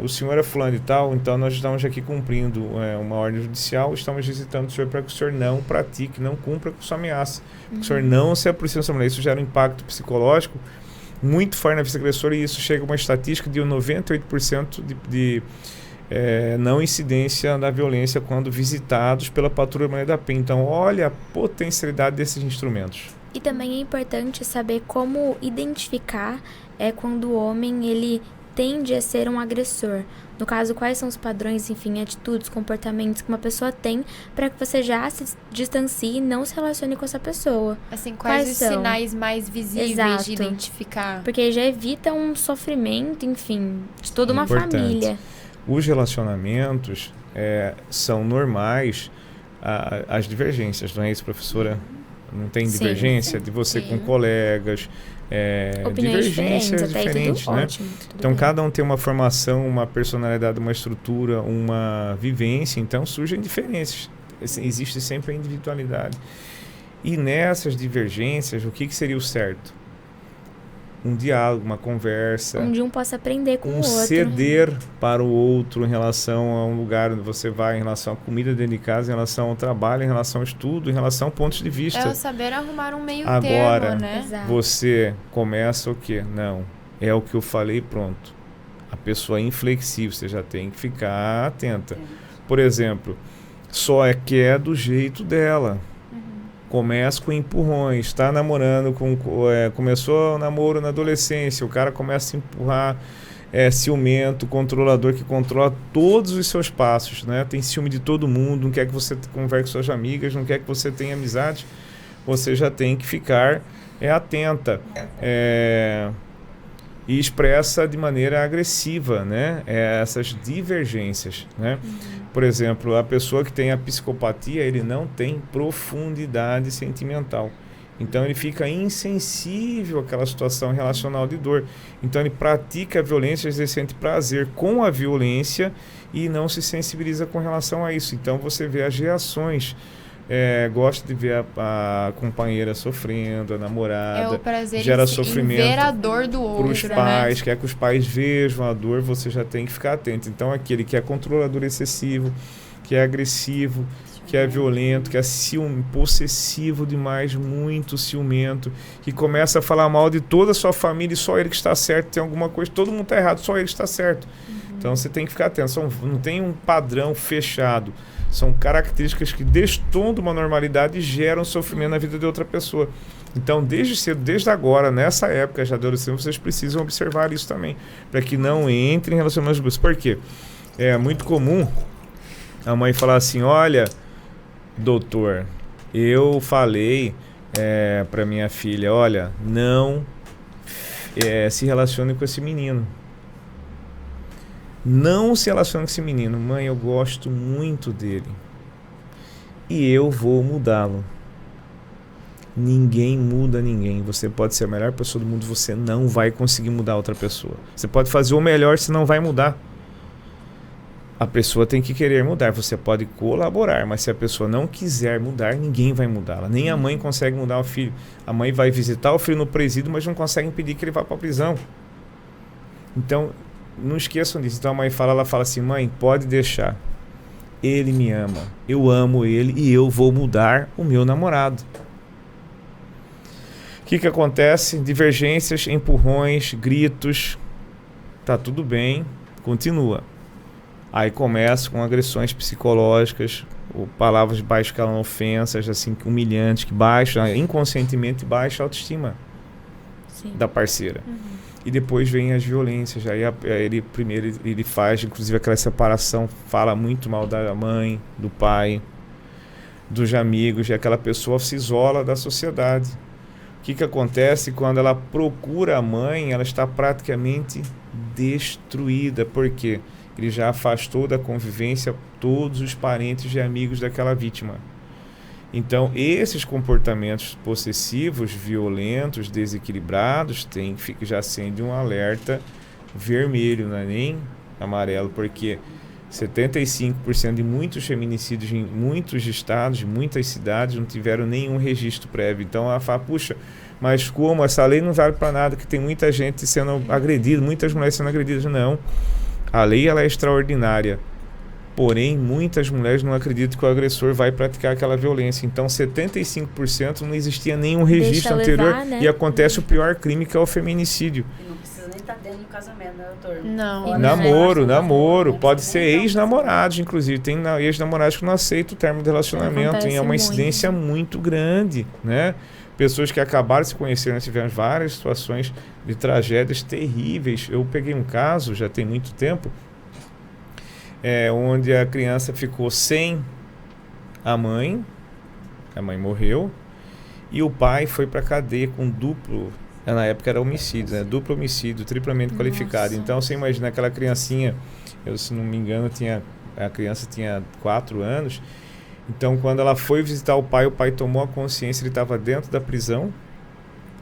o senhor é fulano e tal, então nós estamos aqui cumprindo uma ordem judicial, estamos visitando o senhor para que o senhor não pratique, não cumpra com sua ameaça. O senhor não se aproxima dessa mulher. Isso gera um impacto psicológico muito forte na vida agressora, e isso chega a uma estatística de 98% de não incidência da violência quando visitados pela Patrulha Maria da Penha. Então, olha a potencialidade desses instrumentos. E também é importante saber como identificar quando o homem ele tende a ser um agressor. No caso, quais são os padrões, enfim, atitudes, comportamentos que uma pessoa tem para que você já se distancie e não se relacione com essa pessoa. Assim, quais os sinais mais visíveis de identificar? Porque já evita um sofrimento, enfim, de toda uma família. Os relacionamentos são normais, as divergências, não é isso, professora? Não tem divergência de você com colegas, divergências diferentes, né? Ótimo, então, cada um tem uma formação, uma personalidade, uma estrutura, uma vivência, então surgem diferenças. Existe sempre a individualidade. E nessas divergências, o que seria o certo? Um diálogo, uma conversa. Onde um possa aprender com o outro. Ceder para o outro em relação a um lugar onde você vai, em relação à comida dentro de casa, em relação ao trabalho, em relação ao estudo, em relação a pontos de vista. É o saber arrumar um meio Agora, termo, né? Exato. Você começa o quê? Não, é o que eu falei, pronto. A pessoa é inflexível, você já tem que ficar atenta. Por exemplo, só que é do jeito dela. Começa com empurrões, está namorando, começou o namoro na adolescência, o cara começa a empurrar, ciumento, controlador, que controla todos os seus passos, né? Tem ciúme de todo mundo, não quer que você converse com suas amigas, não quer que você tenha amizade, você já tem que ficar atenta. E expressa de maneira agressiva, né? Essas divergências, né? Por exemplo, a pessoa que tem a psicopatia, ele não tem profundidade sentimental. Então, ele fica insensível àquela situação relacional de dor. Então, ele pratica a violência, ele sente prazer com a violência e não se sensibiliza com relação a isso. Então, você vê as reações. Gosta de ver a companheira sofrendo, a namorada. O prazer gera em sofrimento ver a dor do outro, para os pais, né? quer que os pais vejam a dor, você já tem que ficar atento. Então, aquele que é controlador excessivo, que é agressivo, que é violento, que é possessivo demais, muito ciumento, que começa a falar mal de toda a sua família e só ele que está certo, tem alguma coisa, todo mundo está errado, só ele está certo. Então, você tem que ficar atento. Não tem um padrão fechado. São características que destoam de uma normalidade e geram sofrimento na vida de outra pessoa. Então, desde cedo, desde agora, nessa época já de adolescência, vocês precisam observar isso também, para que não entrem em relacionamentos abusivos. Por quê? É muito comum a mãe falar assim, olha, doutor, eu falei para minha filha, olha, não se relacione com esse menino. Não se relacione com esse menino. Mãe, eu gosto muito dele. E eu vou mudá-lo. Ninguém muda ninguém. Você pode ser a melhor pessoa do mundo, você não vai conseguir mudar outra pessoa. Você pode fazer o melhor, você não vai mudar. A pessoa tem que querer mudar. Você pode colaborar, mas se a pessoa não quiser mudar, ninguém vai mudá-la. Nem a mãe consegue mudar o filho. A mãe vai visitar o filho no presídio, mas não consegue impedir que ele vá para a prisão. Então, não esqueçam disso. Então a mãe fala, ela fala assim, mãe, pode deixar. Ele me ama. Eu amo ele e eu vou mudar o meu namorado. O que acontece? Divergências, empurrões, gritos. Tá tudo bem. Continua. Aí começa com agressões psicológicas, ou palavras de baixo calão, ofensas, assim, humilhantes, que baixam, inconscientemente baixa a autoestima da parceira. E depois vem as violências. Aí ele primeiro ele faz, inclusive, aquela separação, fala muito mal da mãe, do pai, dos amigos, e aquela pessoa se isola da sociedade. O que acontece quando ela procura a mãe? Ela está praticamente destruída. Por quê? Ele já afastou da convivência todos os parentes e amigos daquela vítima. Então, esses comportamentos possessivos, violentos, desequilibrados, já acende um alerta vermelho, não é nem amarelo, porque 75% de muitos feminicídios em muitos estados, muitas cidades, não tiveram nenhum registro prévio. Então, ela fala, puxa, mas como? Essa lei não vale para nada, que tem muita gente sendo agredida, muitas mulheres sendo agredidas. Não. A lei ela é extraordinária, porém muitas mulheres não acreditam que o agressor vai praticar aquela violência. Então 75% não existia nenhum registro anterior, né? E acontece o pior crime, que é o feminicídio. E não precisa nem estar dentro do casamento, né, doutor? Não. Namoro. Pode ser ex-namorados, inclusive. Tem ex-namorados que não aceitam o término de relacionamento. É uma incidência muito grande, né? Pessoas que acabaram de se conhecer, nós tivemos várias situações de tragédias terríveis. Eu peguei um caso, já tem muito tempo, onde a criança ficou sem a mãe morreu, e o pai foi para a cadeia com duplo, na época era homicídio, né? Duplo homicídio, triplamente qualificado. Então você imagina aquela criancinha, se não me engano, a criança tinha 4 anos. Então, quando ela foi visitar o pai tomou a consciência, ele estava dentro da prisão,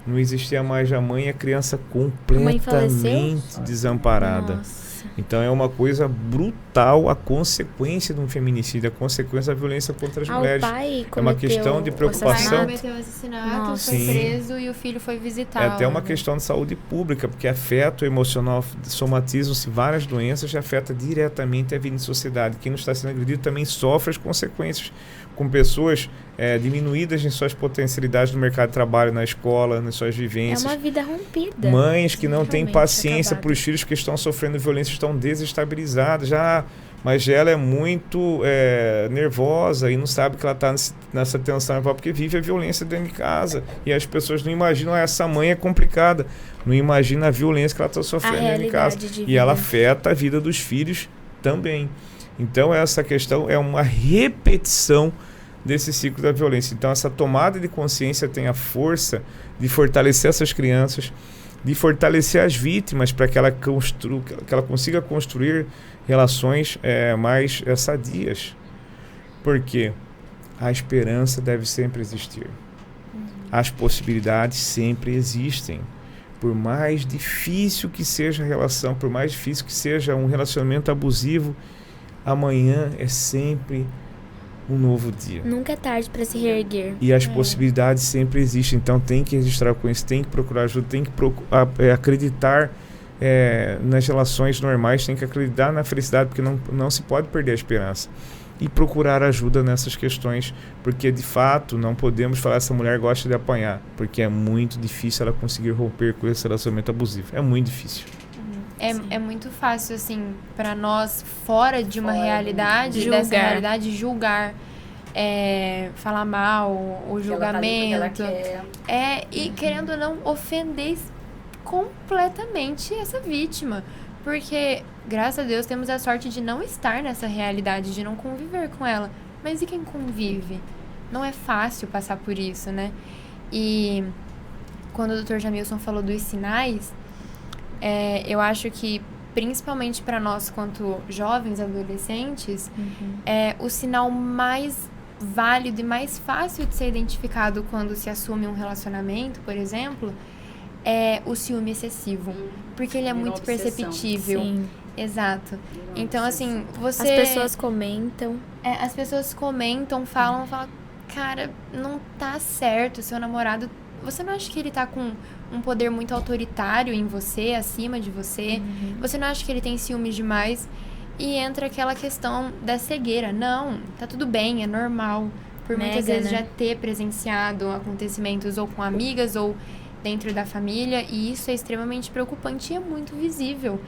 não existia mais a mãe e a criança completamente desamparada. Nossa. Então, é uma coisa brutal a consequência de um feminicídio, a consequência da violência contra as mulheres. É uma questão de preocupação. O pai cometeu o assassinato, foi preso e o filho foi visitar. É até uma questão de saúde pública, porque afeta o emocional, somatizam-se várias doenças e afeta diretamente a vida em sociedade. Quem não está sendo agredido também sofre as consequências, com pessoas diminuídas em suas potencialidades no mercado de trabalho, na escola, nas suas vivências. É uma vida rompida. Mães que não têm paciência para os filhos que estão sofrendo violência, estão desestabilizadas. Mas ela é muito nervosa e não sabe que ela está nessa tensão, porque vive a violência dentro de casa. E as pessoas não imaginam, essa mãe é complicada. Não imagina a violência que ela está sofrendo dentro de casa. E ela afeta a vida dos filhos também. Então, essa questão é uma repetição desse ciclo da violência. Então, essa tomada de consciência tem a força de fortalecer essas crianças, de fortalecer as vítimas para que ela consiga construir relações mais sadias. Porque a esperança deve sempre existir. As possibilidades sempre existem. Por mais difícil que seja a relação, por mais difícil que seja um relacionamento abusivo, amanhã é sempre um novo dia. Nunca é tarde para se reerguer. E as possibilidades sempre existem. Então tem que registrar com isso, tem que procurar ajuda, tem que acreditar nas relações normais, tem que acreditar na felicidade, porque não se pode perder a esperança. E procurar ajuda nessas questões, porque de fato não podemos falar essa mulher gosta de apanhar, porque é muito difícil ela conseguir romper com esse relacionamento abusivo. É muito difícil. É muito fácil, assim, para nós, fora de uma realidade, dessa realidade, julgar, falar mal, o julgamento. E querendo ou não, ofender completamente essa vítima. Porque, graças a Deus, temos a sorte de não estar nessa realidade, de não conviver com ela. Mas e quem convive? Não é fácil passar por isso, né? E quando o Dr. Jamilson falou dos sinais, eu acho que, principalmente para nós, quanto jovens, adolescentes, o sinal mais válido e mais fácil de ser identificado quando se assume um relacionamento, por exemplo, é o ciúme excessivo. Porque ele é muito perceptível. Sim. Exato. Então, assim, você... As pessoas comentam. As pessoas comentam, falam, cara, não tá certo, seu namorado... Você não acha que ele tá com um poder muito autoritário em você, acima de você? Você não acha que ele tem ciúmes demais? E entra aquela questão da cegueira. Não, tá tudo bem, é normal. Por muitas vezes já ter presenciado acontecimentos ou com amigas ou dentro da família, e isso é extremamente preocupante e é muito visível.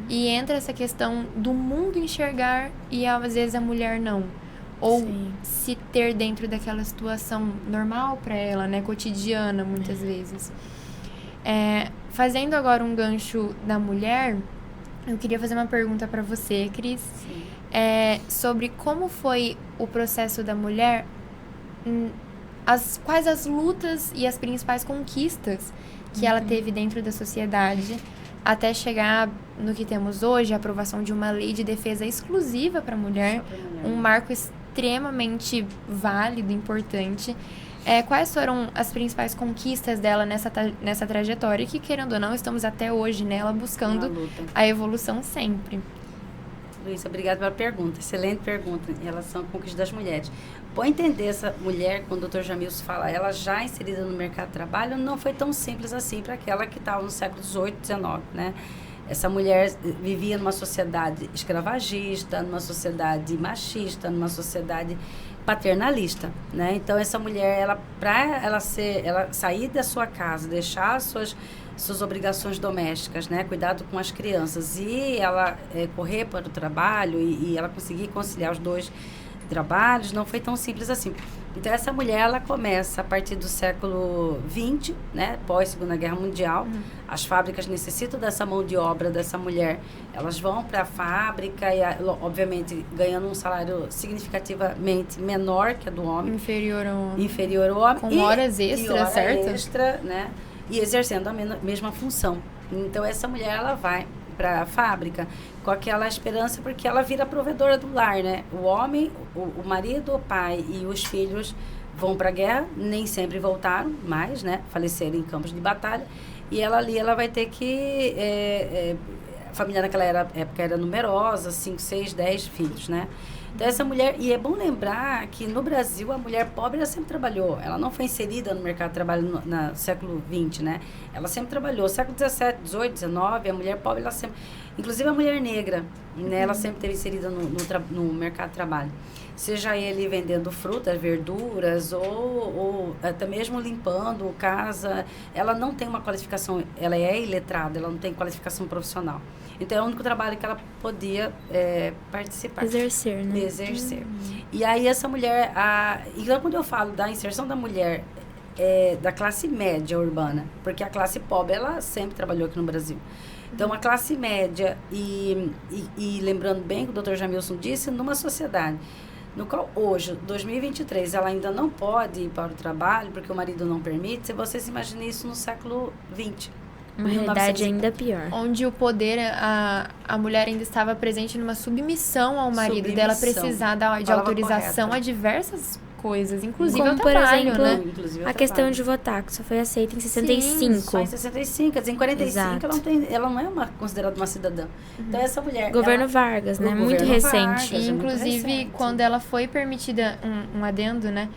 E entra essa questão do mundo enxergar e às vezes a mulher não. Ou se ter dentro daquela situação normal para ela, né, cotidiana, muitas vezes. Fazendo agora um gancho da mulher, eu queria fazer uma pergunta para você, Cris, sobre como foi o processo da mulher, quais as lutas e as principais conquistas que ela teve dentro da sociedade até chegar no que temos hoje, a aprovação de uma lei de defesa exclusiva para a mulher, um marco extremamente válido, importante. Quais foram as principais conquistas dela nessa trajetória que, querendo ou não, estamos até hoje nela buscando a evolução sempre? Luísa, obrigada pela pergunta. Excelente pergunta em relação à conquista das mulheres. Para entender essa mulher, quando o Dr. Jamilson fala, ela já inserida no mercado de trabalho, não foi tão simples assim para aquela que estava no século XVIII, XIX, né? Essa mulher vivia numa sociedade escravagista, numa sociedade machista, numa sociedade paternalista, né? Então essa mulher, para ela sair da sua casa, deixar suas obrigações domésticas, né, cuidado com as crianças, e ela correr para o trabalho e ela conseguir conciliar os dois trabalhos, não foi tão simples assim. Então essa mulher, ela começa a partir do século XX, né, pós Segunda Guerra Mundial. As fábricas necessitam dessa mão de obra dessa mulher. Elas vão para a fábrica e, obviamente, ganhando um salário significativamente menor que a do homem. Inferior ao homem. Com horas extras, certo? Extra, né? E exercendo a mesma função. Então essa mulher, ela vai para a fábrica com aquela esperança, porque ela vira provedora do lar, né? O homem, o marido, o pai e os filhos vão para a guerra, nem sempre voltaram mais, né? Faleceram em campos de batalha, e ela vai ter que... a família naquela época era numerosa, 5, 6, 10 filhos, né? Então essa mulher, e é bom lembrar que no Brasil a mulher pobre, ela sempre trabalhou, ela não foi inserida no mercado de trabalho no século XX, né? Ela sempre trabalhou, século XVII, XVIII, XIX, a mulher pobre, ela sempre, inclusive a mulher negra, né? Ela sempre esteve inserida no mercado de trabalho, seja ele vendendo frutas, verduras ou até mesmo limpando casa. Ela não tem uma qualificação, ela é iletrada, ela não tem qualificação profissional. Então, é o único trabalho que ela podia participar. Exercer, né? Exercer. E aí, essa mulher... Então, quando eu falo da inserção da mulher da classe média urbana, porque a classe pobre, ela sempre trabalhou aqui no Brasil. Então, a classe média, e lembrando bem o que o Dr. Jamilson disse, numa sociedade no qual hoje, 2023, ela ainda não pode ir para o trabalho, porque o marido não permite, se você se imagina isso no século XX. Uma realidade ainda pior. Onde o poder, a mulher ainda estava presente numa submissão ao marido, dela precisar de autorização a diversas coisas, inclusive como, ao trabalho, por exemplo, né? A questão de votar, que só foi aceita em 65. Sim, só em 65, quer dizer, em 45 ela não é considerada uma cidadã. Então essa mulher... Governo Vargas, né? Muito recente. E, inclusive, quando ela foi permitida, um adendo, né?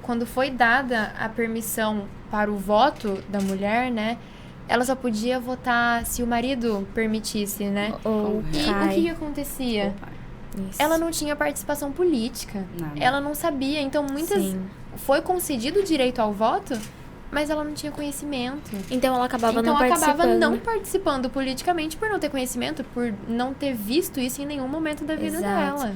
Quando foi dada a permissão para o voto da mulher, né? Ela só podia votar se o marido permitisse, né? Ou o que acontecia? Isso. Ela não tinha participação política. Nada. Ela não sabia. Então, foi concedido o direito ao voto, mas ela não tinha conhecimento. Então, ela acabava acabava não participando politicamente por não ter conhecimento, por não ter visto isso em nenhum momento da vida dela.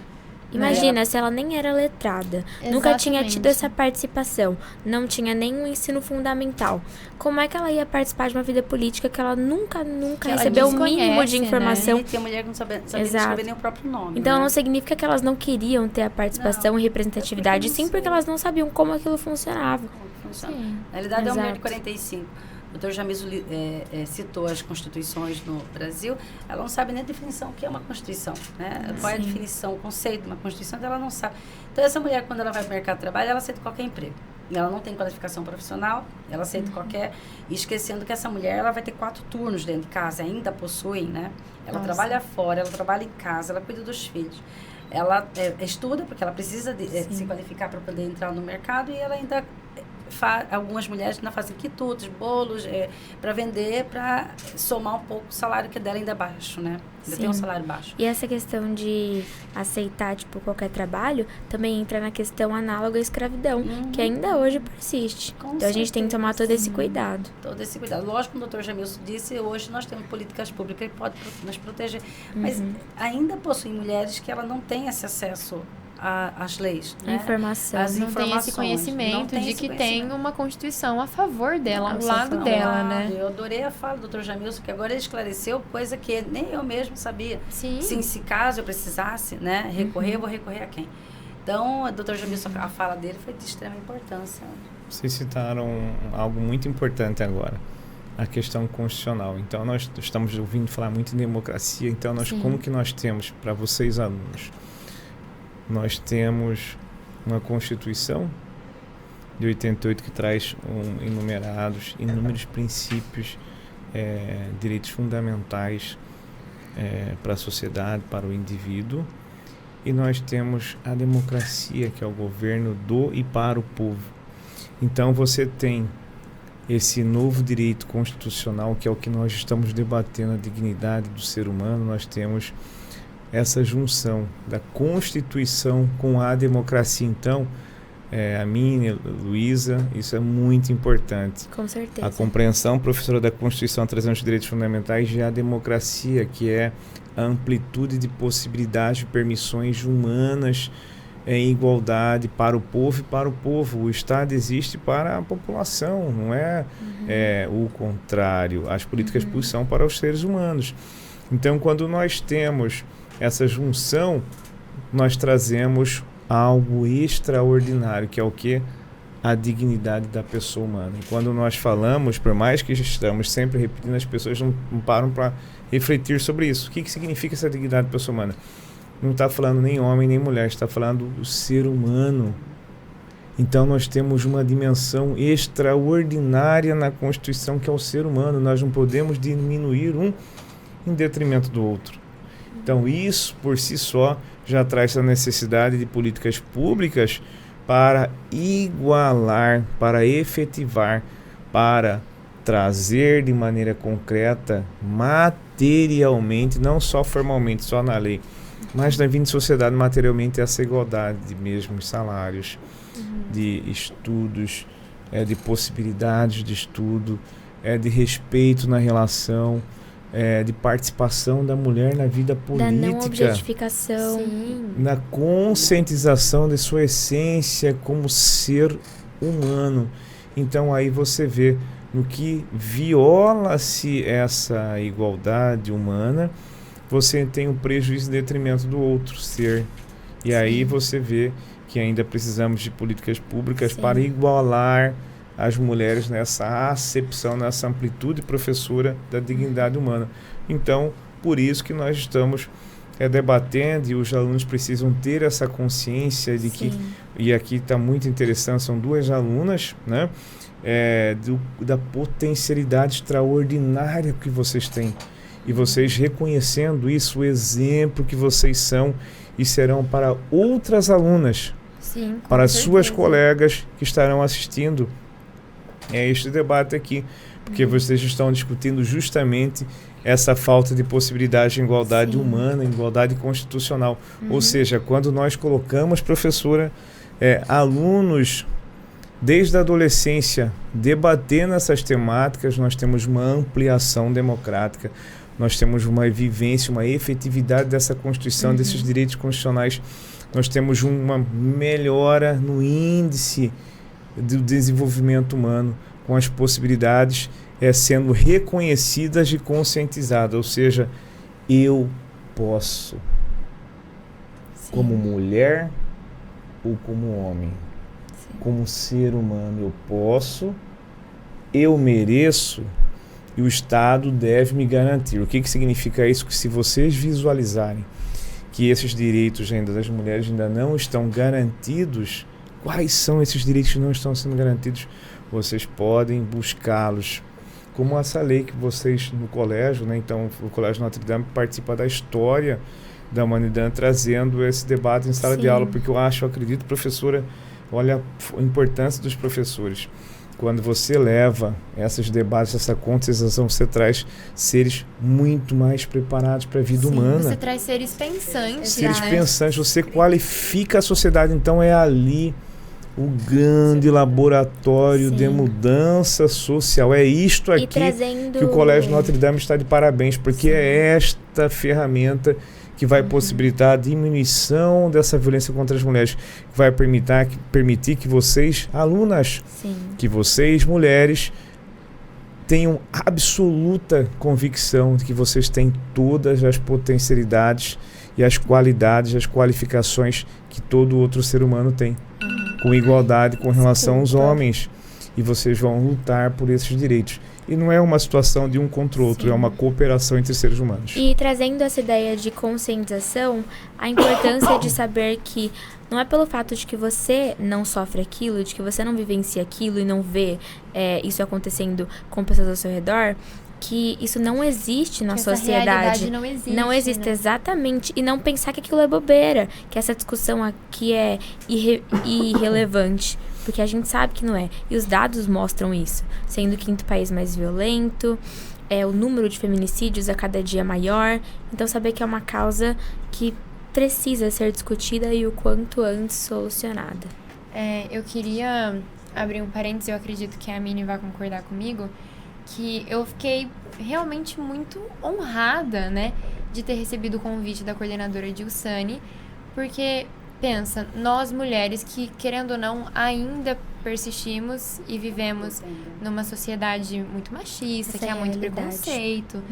Imagina, se ela nem era letrada, nunca tinha tido Exatamente. essa participação, não tinha nenhum ensino fundamental. Como é que ela ia participar de uma vida política que ela nunca ela recebeu o mínimo desconhece, de né? informação? E tem mulher que não sabia Exato. escrever nem o próprio nome. Então né? não significa que elas não queriam ter a participação Não, e representatividade, é porque sim não porque sei. elas não sabiam como aquilo funcionava. Como que funciona. Sim. Na realidade, é uma mulher de Exato. 45. O doutor Jamiso citou as constituições no Brasil, ela não sabe nem a definição, o que é uma constituição, né? Qual é a Sim. definição, o conceito de uma constituição, então ela não sabe. Então, essa mulher, quando ela vai para o mercado de trabalho, ela aceita qualquer emprego. Ela não tem qualificação profissional, ela aceita qualquer... E esquecendo que essa mulher, ela vai ter 4 turnos dentro de casa, ainda possui, né? Ela Nossa. trabalha fora, ela trabalha em casa, ela cuida dos filhos. Ela estuda, porque ela precisa se qualificar para poder entrar no mercado, e ela ainda... algumas mulheres ainda fazem quitutes, bolos para vender, para somar um pouco o salário que dela ainda é baixo, né? Ainda tem um Sim. salário baixo. E essa questão de aceitar, tipo, qualquer trabalho, também entra na questão análoga à escravidão, que ainda hoje persiste. Com Então a gente tem que tomar todo esse Sim. cuidado. Todo esse cuidado. Lógico, como o doutor Jamilson disse, hoje nós temos políticas públicas que podem nos proteger. Mas ainda possuem mulheres que ela não tem esse acesso às leis. Né? Informação. As Não tem esse informações. Não conhecimento tem de esse que tem conhecimento. uma Constituição a favor dela, ao Nossa, lado não, dela, né? Eu adorei a fala do doutor Jamilson, que agora ele esclareceu coisa que nem eu mesmo sabia. Sim. Se caso eu precisasse, né, recorrer, eu vou recorrer a quem? Então, o doutor Jamilson, a fala dele foi de extrema importância. Vocês citaram algo muito importante agora, a questão constitucional. Então, nós estamos ouvindo falar muito em democracia. Então, Sim. como que nós temos, para vocês alunos, nós temos uma Constituição de 88 que traz inúmeros princípios, direitos fundamentais para a sociedade, para o indivíduo. E nós temos a democracia, que é o governo do e para o povo. Então você tem esse novo direito constitucional, que é o que nós estamos debatendo, a dignidade do ser humano. Nós temos essa junção da Constituição com a democracia. Então, a minha, Luísa, isso é muito importante. Com certeza. A compreensão, professora, da Constituição trazendo os direitos fundamentais, e a democracia, que é a amplitude de possibilidades, de permissões humanas em igualdade para o povo e para o povo. O Estado existe para a população, não é, o contrário. As políticas públicas são para os seres humanos. Então, quando nós temos essa junção, nós trazemos algo extraordinário, que é o quê? A dignidade da pessoa humana. E quando nós falamos, por mais que estamos sempre repetindo, as pessoas não param para refletir sobre isso. O que significa essa dignidade da pessoa humana? Não está falando nem homem nem mulher, está falando do ser humano. Então nós temos uma dimensão extraordinária na Constituição, que é o ser humano. Nós não podemos diminuir um em detrimento do outro. Então isso por si só já traz a necessidade de políticas públicas para igualar, para efetivar, para trazer de maneira concreta, materialmente, não só formalmente, só na lei, mas na vida de sociedade, materialmente, essa igualdade de mesmos salários, de estudos, de possibilidades de estudo, de respeito na relação, de participação da mulher na vida política. Da não objetificação. Sim. Na conscientização de sua essência como ser humano. Então aí você vê no que viola-se essa igualdade humana, você tem um prejuízo em detrimento do outro ser. E aí você vê que ainda precisamos de políticas públicas para igualar as mulheres nessa acepção, nessa amplitude, professora, da dignidade humana. Então, por isso que nós estamos debatendo, e os alunos precisam ter essa consciência de que, e aqui está muito interessante, são 2 alunas, né, da potencialidade extraordinária que vocês têm. E vocês reconhecendo isso, o exemplo que vocês são e serão para outras alunas, Sim, com para certeza. suas colegas que estarão assistindo este debate aqui, porque vocês estão discutindo justamente essa falta de possibilidade de igualdade humana, igualdade constitucional. Ou seja, quando nós colocamos, professora, alunos desde a adolescência debatendo essas temáticas, nós temos uma ampliação democrática, nós temos uma vivência, uma efetividade dessa Constituição, desses direitos constitucionais nós temos uma melhora no índice do desenvolvimento humano, com as possibilidades sendo reconhecidas e conscientizadas, ou seja, eu posso, Sim. como mulher ou como homem, Sim. como ser humano, eu posso, eu mereço e o Estado deve me garantir. O que significa isso? Que se vocês visualizarem que esses direitos ainda das mulheres ainda não estão garantidos, quais são esses direitos que não estão sendo garantidos? Vocês podem buscá-los. Como essa lei que vocês no colégio, né? Então o Colégio Notre Dame participa da história da humanidade, trazendo esse debate em sala Sim. de aula, porque eu acredito, professora, olha a importância dos professores. Quando você leva esses debates, essa conscientização, você traz seres muito mais preparados para a vida Sim, humana. você traz seres pensantes. Seres né? pensantes, você qualifica a sociedade. Então é ali o grande laboratório Sim. de mudança social. É isto E aqui trazendo... que o Colégio Notre Dame está de parabéns, porque é esta ferramenta que vai possibilitar a diminuição dessa violência contra as mulheres, que vai permitir que vocês, alunas, Sim. que vocês, mulheres, tenham absoluta convicção de que vocês têm todas as potencialidades e as qualidades, as qualificações que todo outro ser humano tem, com igualdade com relação aos homens, e vocês vão lutar por esses direitos. E não é uma situação de um contra o outro, Sim. é uma cooperação entre seres humanos. E trazendo essa ideia de conscientização, a importância de saber que não é pelo fato de que você não sofre aquilo, de que você não vivencia aquilo e não vê isso acontecendo com pessoas ao seu redor, que isso não existe na Que essa sociedade. realidade não existe. Não existe, né? exatamente. E não pensar que aquilo é bobeira, que essa discussão aqui é irrelevante. Porque a gente sabe que não é. E os dados mostram isso. Sendo o 5º país mais violento, o número de feminicídios a cada dia maior. Então, saber que é uma causa que precisa ser discutida e o quanto antes solucionada. Eu queria abrir um parênteses, eu acredito que a Mini vai concordar comigo, que eu fiquei realmente muito honrada, né, de ter recebido o convite da coordenadora Dilsane, porque, pensa, nós mulheres que, querendo ou não, ainda persistimos e vivemos numa sociedade muito machista, Essa que há muito realidade. preconceito,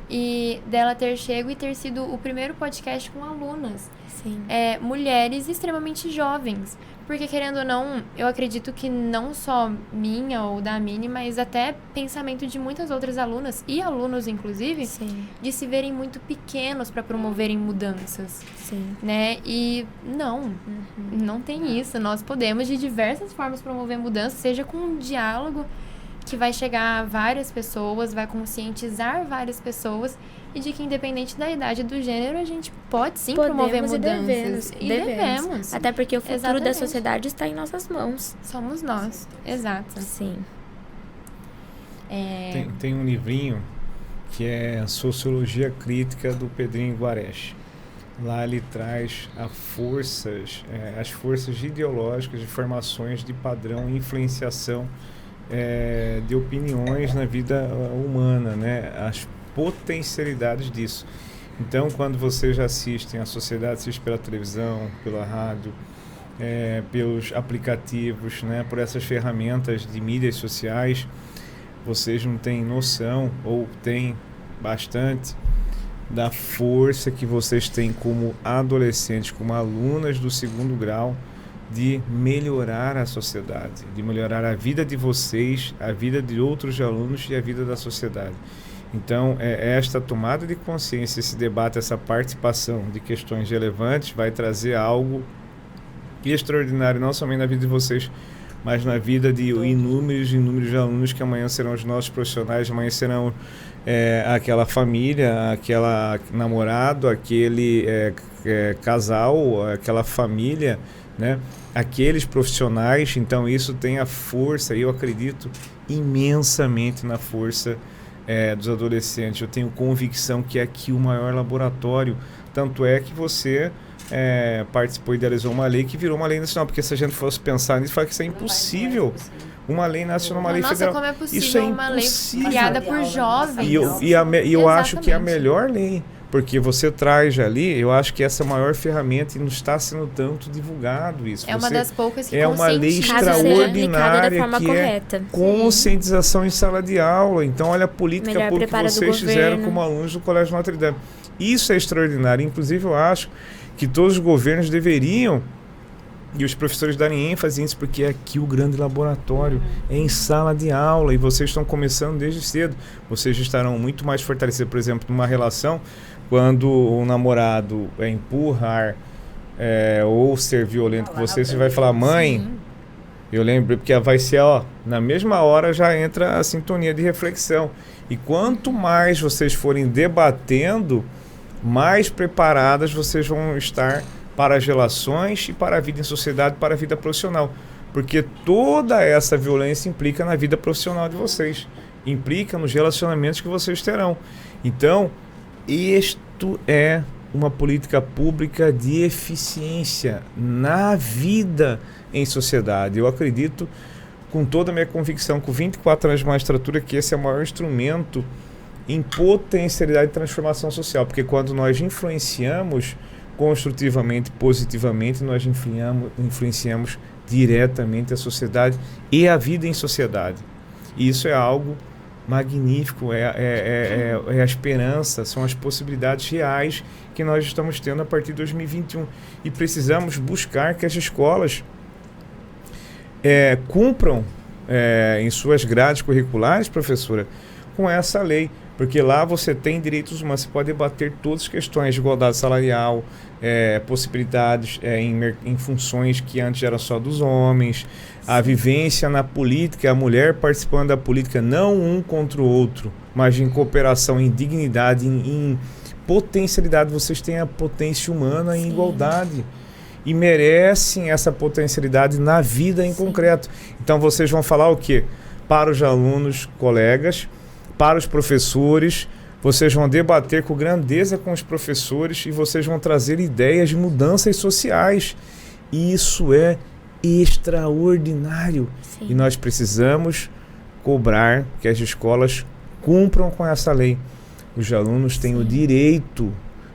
e dela ter chego e ter sido o primeiro podcast com alunas, Sim. mulheres extremamente jovens. Porque, querendo ou não, eu acredito que não só minha ou da Mini, mas até pensamento de muitas outras alunas, e alunos, inclusive, Sim. de se verem muito pequenos para promoverem mudanças, Sim. né? E não tem isso. Nós podemos, de diversas formas, promover mudanças, seja com um diálogo que vai chegar a várias pessoas, vai conscientizar várias pessoas, e de que, independente da idade e do gênero, a gente pode sim promover Podemos e mudanças. devemos. Até porque o futuro da Exatamente. sociedade está em nossas mãos. Somos nós, exato. Sim. Tem um livrinho que é Sociologia Crítica, do Pedrinho Guareschi. Lá ele traz as forças ideológicas de formações de padrão e influenciação de opiniões na vida humana, né? As potencialidades disso. Então, quando vocês assistem a sociedade, assiste pela televisão, pela rádio, pelos aplicativos, né? Por essas ferramentas de mídias sociais, vocês não têm noção, ou têm bastante, da força que vocês têm como adolescentes, como alunas do 2º grau, de melhorar a sociedade, de melhorar a vida de vocês, a vida de outros alunos e a vida da sociedade. Então, esta tomada de consciência, esse debate, essa participação de questões relevantes vai trazer algo extraordinário, não somente na vida de vocês, mas na vida de inúmeros alunos que amanhã serão os nossos profissionais, amanhã serão aquela família, aquela namorado, aquele casal, aquela família, né? Aqueles profissionais. Então isso tem a força, e eu acredito imensamente na força dos adolescentes. Eu tenho convicção que é aqui o maior laboratório. Tanto é que você participou e idealizou uma lei que virou uma lei nacional, porque se a gente fosse pensar nisso, fala que isso é impossível. Uma lei nacional, uma lei federal. Como é possível isso é uma impossível. lei criada por jovens? E eu acho que é a melhor lei, Porque você traz ali, eu acho que essa é a maior ferramenta e não está sendo tanto divulgado isso. É uma das poucas que é uma lei conscientiza, extraordinária da forma que correta. é conscientização em sala de aula. Então, olha a política Melhor pública que preparo do vocês fizeram governo. como alunos do Colégio Notre Dame. Isso é extraordinário. Inclusive, eu acho que todos os governos deveriam, e os professores darem ênfase nisso, porque é aqui o grande laboratório, é em sala de aula, e vocês estão começando desde cedo. Vocês estarão muito mais fortalecidos, por exemplo, numa relação, quando o namorado empurrar ou ser violento com você vai falar, mãe, eu lembro, porque vai ser, na mesma hora já entra a sintonia de reflexão. E quanto mais vocês forem debatendo, mais preparadas vocês vão estar para as relações e para a vida em sociedade, para a vida profissional. Porque toda essa violência implica na vida profissional de vocês. Implica nos relacionamentos que vocês terão. Então, isto é uma política pública de eficiência na vida em sociedade. Eu acredito, com toda a minha convicção, com 24 anos de magistratura, que esse é o maior instrumento em potencialidade de transformação social. Porque quando nós influenciamos construtivamente, positivamente, nós influenciamos diretamente a sociedade e a vida em sociedade. E isso é algo magnífico, é a esperança, são as possibilidades reais que nós estamos tendo a partir de 2021. E precisamos buscar que as escolas cumpram em suas grades curriculares, professora, com essa lei. Porque lá você tem direitos humanos, você pode debater todas as questões de igualdade salarial, possibilidades em funções que antes eram só dos homens, a vivência na política, a mulher participando da política, não um contra o outro, mas em cooperação, em dignidade, em potencialidade. Vocês têm a potência humana em igualdade e merecem essa potencialidade na vida em concreto. Então vocês vão falar o quê? Para os alunos, colegas, para os professores, vocês vão debater com grandeza com os professores e vocês vão trazer ideias de mudanças sociais. E isso é extraordinário. Sim. E nós precisamos cobrar que as escolas cumpram com essa lei. Os alunos têm o direito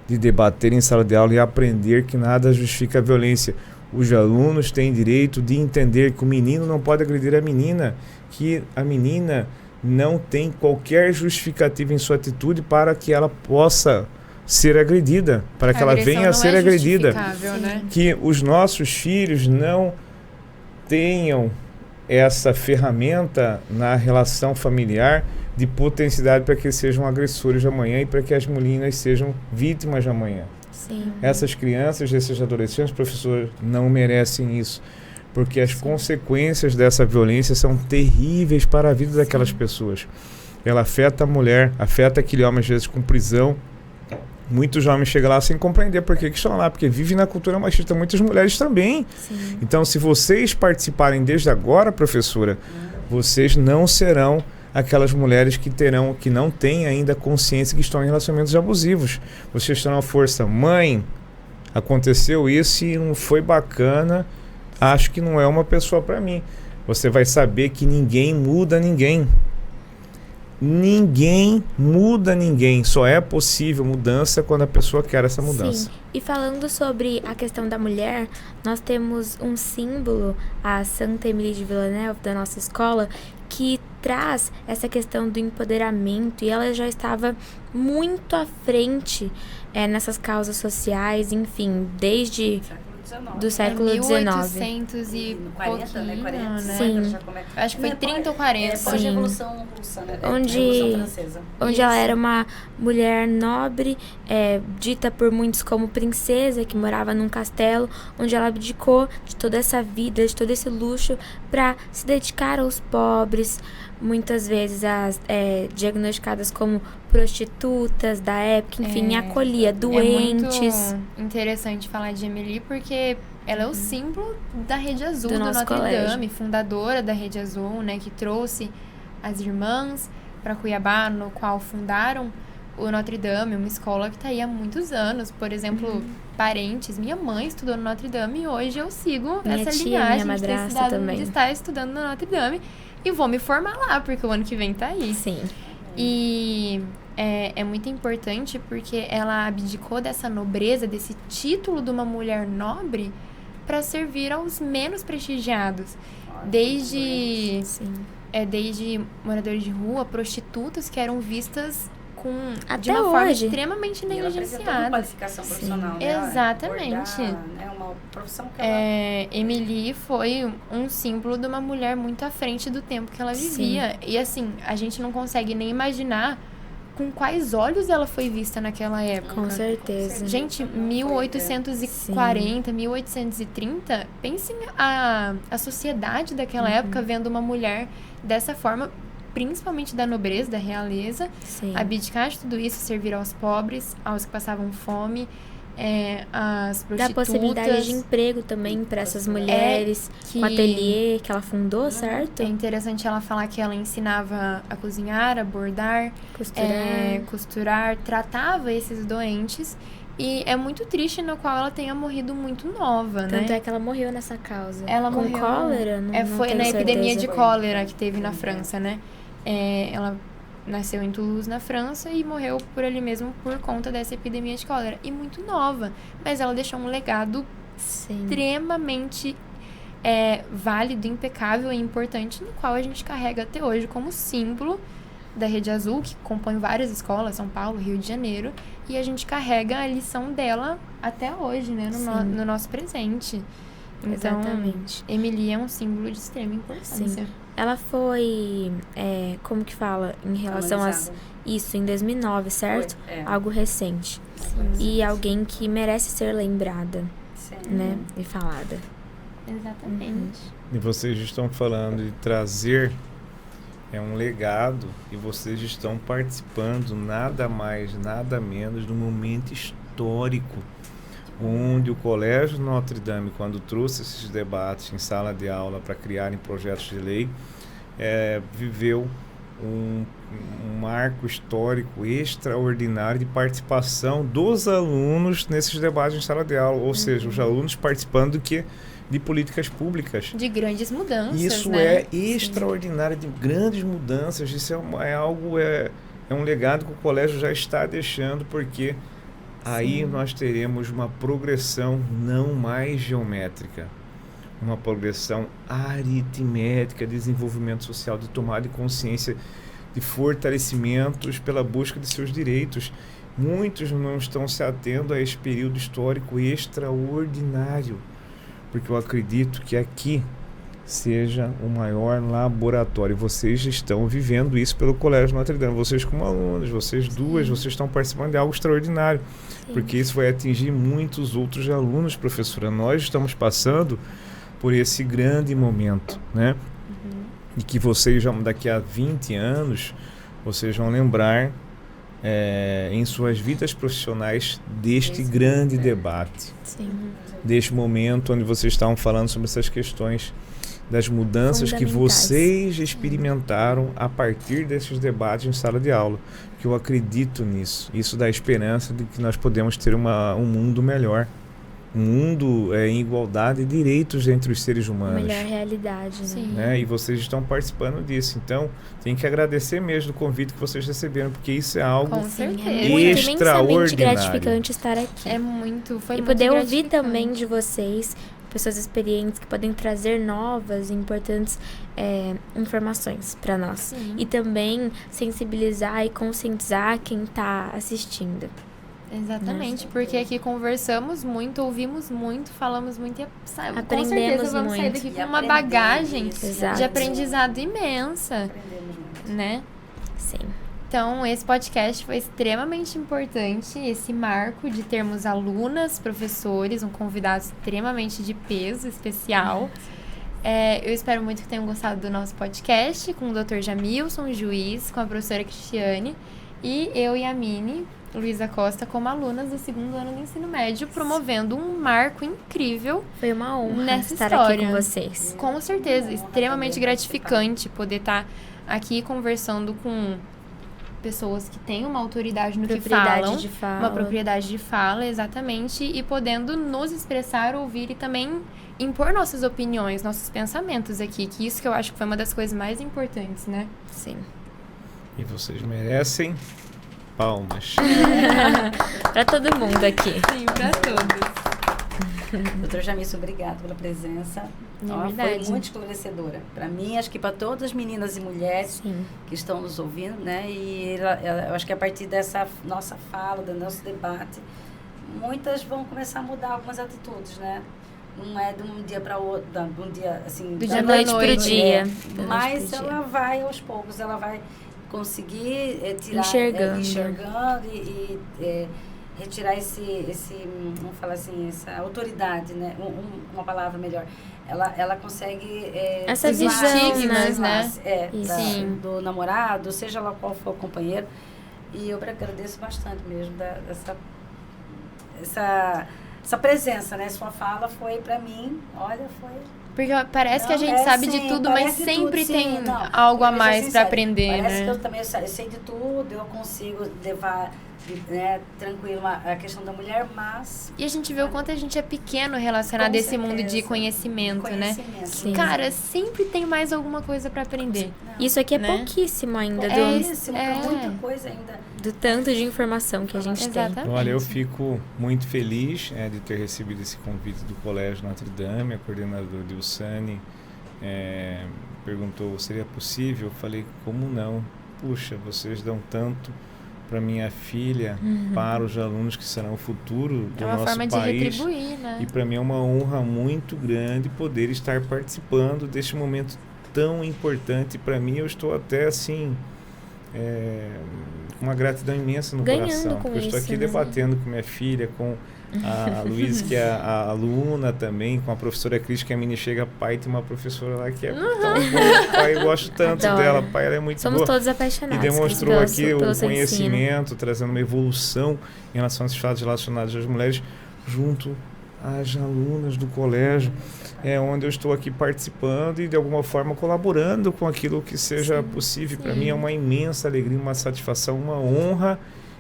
de debater em sala de aula e aprender que nada justifica a violência. Os alunos têm direito de entender que o menino não pode agredir a menina, que a menina não tem qualquer justificativa em sua atitude para que ela possa ser agredida, para que ela venha a ser agredida. Né? Que os nossos filhos não tenham essa ferramenta na relação familiar de potencialidade para que eles sejam agressores de amanhã e para que as meninas sejam vítimas de amanhã. Sim. Essas crianças, esses adolescentes, professor, não merecem isso. Porque as consequências dessa violência são terríveis para a vida daquelas pessoas. Ela afeta a mulher, afeta aquele homem, às vezes, com prisão. Muitos homens chegam lá sem compreender por que estão lá, porque vivem na cultura machista, muitas mulheres também. Sim. Então, se vocês participarem desde agora, professora, vocês não serão aquelas mulheres que não têm ainda consciência que estão em relacionamentos abusivos. Vocês terão a força. Mãe, aconteceu isso e não foi bacana, acho que não é uma pessoa para mim. Você vai saber que ninguém muda ninguém. Ninguém muda ninguém. Só é possível mudança quando a pessoa quer essa mudança. Sim. E falando sobre a questão da mulher, nós temos um símbolo, a Santa Emília de Villanelle, da nossa escola, que traz essa questão do empoderamento, e ela já estava muito à frente nessas causas sociais, enfim, desde do século XIX. 1800 e 40, pouquinho, né? 40, né? Sim. Acho que foi 30 ou 40. Pós-revolução russa, né? Onde Francesa. ela era uma mulher nobre, dita por muitos como princesa, que morava num castelo, onde ela abdicou de toda essa vida, de todo esse luxo, para se dedicar aos pobres, muitas vezes diagnosticadas como prostitutas da época, enfim, acolhia doentes. É muito interessante falar de Emily, porque ela é o símbolo da Rede Azul do nosso Notre colégio. Dame, fundadora da Rede Azul, né, que trouxe as irmãs para Cuiabá, no qual fundaram o Notre Dame, uma escola que está aí há muitos anos. Por exemplo, parentes, minha mãe estudou no Notre Dame e hoje eu sigo essa linhagem minha de ter madrasta estudado, também. de estar estudando no Notre Dame e vou me formar lá, porque o ano que vem tá aí. Sim. E é muito importante porque ela abdicou dessa nobreza, desse título de uma mulher nobre para servir aos menos prestigiados. Desde moradores de rua, prostitutas que eram vistas de uma forma extremamente negligenciada. Qualificação profissional, né? Exatamente. É uma profissão que ela... Emily foi um símbolo de uma mulher muito à frente do tempo que ela vivia. Sim. E assim, a gente não consegue nem imaginar com quais olhos ela foi vista naquela época. Com certeza. Gente, 1840, 1830, pensem a sociedade daquela época vendo uma mulher dessa forma, principalmente da nobreza, da realeza, abdicar de tudo isso, servir aos pobres, aos que passavam fome, as prostitutas. Dá possibilidade de emprego também para essas mulheres, com ateliê que ela fundou, certo? É interessante ela falar que ela ensinava a cozinhar, a bordar, costurar, tratava esses doentes. E é muito triste no qual ela tenha morrido muito nova, né? Tanto é que ela morreu nessa causa. Ela com morreu, cólera? Não foi na epidemia de cólera que teve na França, né? Ela nasceu em Toulouse, na França, e morreu por ali mesmo por conta dessa epidemia de cólera. E muito nova. Mas ela deixou um legado extremamente válido, impecável e importante, no qual a gente carrega até hoje como símbolo da Rede Azul, que compõe várias escolas, São Paulo, Rio de Janeiro, e a gente carrega a lição dela até hoje, né, no nosso presente. Então, exatamente. Emily é um símbolo de extrema importância. Sim. Ela foi, como que fala, em relação a isso, em 2009, certo? Algo recente. Sim. E alguém que merece ser lembrada, né, e falada. Exatamente. E vocês estão falando de trazer um legado, e vocês estão participando nada mais, nada menos do momento histórico onde o Colégio Notre Dame, quando trouxe esses debates em sala de aula para criarem projetos de lei, viveu um marco histórico extraordinário de participação dos alunos nesses debates em sala de aula, ou seja, os alunos participando de políticas públicas. De grandes mudanças, isso, né? É extraordinário, de grandes mudanças. Isso é um legado que o colégio já está deixando, porque aí nós teremos uma progressão não mais geométrica, uma progressão aritmética, desenvolvimento social, de tomada de consciência, de fortalecimentos pela busca de seus direitos. Muitos não estão se atendo a esse período histórico extraordinário, porque eu acredito que aqui seja o maior laboratório. Vocês estão vivendo isso pelo Colégio Notre Dame. Vocês como alunos, vocês vocês estão participando de algo extraordinário. Porque isso vai atingir muitos outros alunos, professora. Nós estamos passando por esse grande momento, né? E que vocês, daqui a 20 anos, vocês vão lembrar em suas vidas profissionais deste grande debate. Sim. Deste momento onde vocês estavam falando sobre essas questões das mudanças que vocês experimentaram a partir desses debates em sala de aula. Que eu acredito nisso. Isso dá esperança de que nós podemos ter um mundo melhor. Um mundo em igualdade e direitos entre os seres humanos. Melhor realidade, né? Sim. E vocês estão participando disso. Então, tem que agradecer mesmo o convite que vocês receberam, porque isso é algo com certeza. extraordinário. Imensamente gratificante estar aqui. Foi muito poder ouvir também de vocês, pessoas experientes que podem trazer novas e importantes informações para nós. Sim. E também sensibilizar e conscientizar quem está assistindo. Exatamente, porque aqui conversamos muito, ouvimos muito, falamos muito e aprendemos com certeza vamos muito. sair daqui com uma bagagem Exato. de aprendizado imensa, né? Sim. Então, esse podcast foi extremamente importante, esse marco de termos alunas, professores, um convidado extremamente de peso, especial. Eu espero muito que tenham gostado do nosso podcast com o Dr. Jamilson, juiz, com a professora Cristiane e eu e a Mini, Luísa Costa, como alunas do 2º ano do ensino médio, promovendo um marco incrível. Foi uma honra nessa estar história. Aqui com vocês. Com certeza, extremamente gratificante poder estar aqui conversando com pessoas que têm uma autoridade no que falam, uma propriedade de fala, exatamente, e podendo nos expressar, ouvir e também impor nossas opiniões, nossos pensamentos aqui, que isso que eu acho que foi uma das coisas mais importantes, né? Sim. E vocês merecem Palmas. Para todo mundo aqui. Sim, pra todos. Doutora Jamilson, obrigada pela presença. Foi verdade. muito esclarecedora. Para mim, acho que para todas as meninas e mulheres Sim. que estão nos ouvindo, né? E eu acho que a partir dessa nossa fala, do nosso debate, muitas vão começar a mudar algumas atitudes, né? Não é de um dia para outro, de um dia assim, Do da dia Da pra noite noite, pro dia. mas ela vai aos poucos, ela vai conseguir tirar, Enxergando. e retirar esse, vamos falar assim, essa autoridade, né? Uma palavra melhor. Ela consegue Essa Os visão, estigmas, né? né? Sim. do namorado, seja lá qual for o companheiro. E eu agradeço bastante mesmo essa presença, né? Sua fala foi para mim, olha, foi... Porque parece que a gente sabe de tudo, mas sempre tem algo a mais pra aprender, parece né? que eu também eu sei de tudo, eu consigo levar, né, tranquilo a questão da mulher, mas... E a gente vê o quanto a gente é pequeno relacionado Com a esse mundo de certeza. conhecimento, né? Sim. Cara, sempre tem mais alguma coisa pra aprender. Isso aqui é Né? pouquíssimo ainda Pouquíssimo, é. muita coisa ainda. do tanto de informação que a gente tem. Exatamente. Olha, eu fico muito feliz de ter recebido esse convite do Colégio Notre Dame. A coordenadora Dilsane perguntou, seria possível? Eu falei, como não? Puxa, vocês dão tanto para minha filha, para os alunos que serão o futuro do É uma nosso forma de país. retribuir, né? E para mim é uma honra muito grande poder estar participando deste momento tão importante. Para mim, eu estou até assim, com uma gratidão imensa no Ganhando coração. com Porque eu estou isso, aqui né? debatendo com minha filha, com a Luísa, que é a aluna também, com a professora Cris, que a menina chega, pai, tem uma professora lá que é tão boa, pai, eu gosto tanto Adoro. dela, pai, ela é muito Somos boa. todos E apaixonados. demonstrou pelo aqui o seu ensino. conhecimento, trazendo uma evolução em relação aos fatos relacionados às mulheres, junto às alunas do colégio, onde eu estou aqui participando e de alguma forma colaborando com aquilo que seja possível. Para mim é uma imensa alegria, uma satisfação, uma honra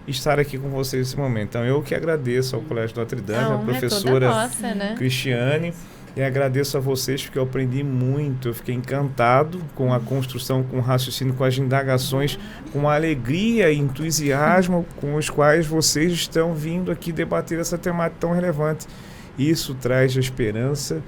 estar aqui com vocês nesse momento. Então eu que agradeço ao Colégio Notre Dame, A a honra é toda professora nossa, né? Cristiane, e agradeço a vocês porque eu aprendi muito, eu fiquei encantado com a construção, com o raciocínio, com as indagações, com a alegria e entusiasmo com os quais vocês estão vindo aqui debater essa temática tão relevante. Isso traz a esperança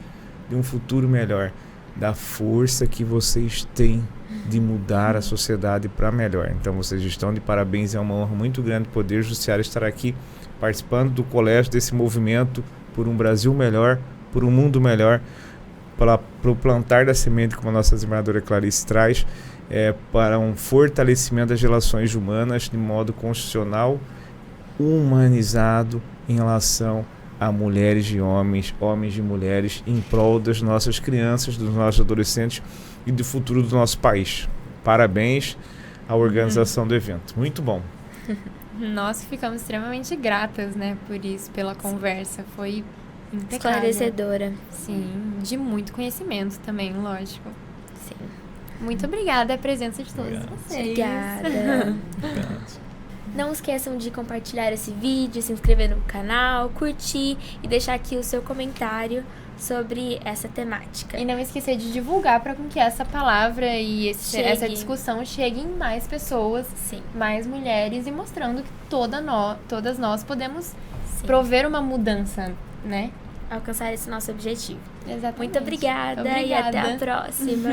de um futuro melhor, da força que vocês têm de mudar a sociedade para melhor. Então vocês estão de parabéns, é uma honra muito grande poder Judiciário estar aqui participando do colégio, desse movimento por um Brasil melhor, por um mundo melhor, para o plantar da semente, como a nossa desembargadora Clarice traz, para um fortalecimento das relações humanas de modo constitucional, humanizado em relação a mulheres e homens, homens e mulheres, em prol das nossas crianças, dos nossos adolescentes e do futuro do nosso país. Parabéns à organização do evento. Muito bom. Nós ficamos extremamente gratas, né, por isso, pela conversa. Foi impecável. Esclarecedora. Sim, de muito conhecimento também, lógico. Sim. Muito obrigada a presença de todos Obrigado. vocês. Obrigada. Não esqueçam de compartilhar esse vídeo, se inscrever no canal, curtir e deixar aqui o seu comentário sobre essa temática. E não esquecer de divulgar para que essa palavra e Chegue. essa discussão chegue em mais pessoas, Sim. mais mulheres, e mostrando que todas nós podemos Sim. prover uma mudança, né? Alcançar esse nosso objetivo. Exatamente. Muito obrigada e até a próxima.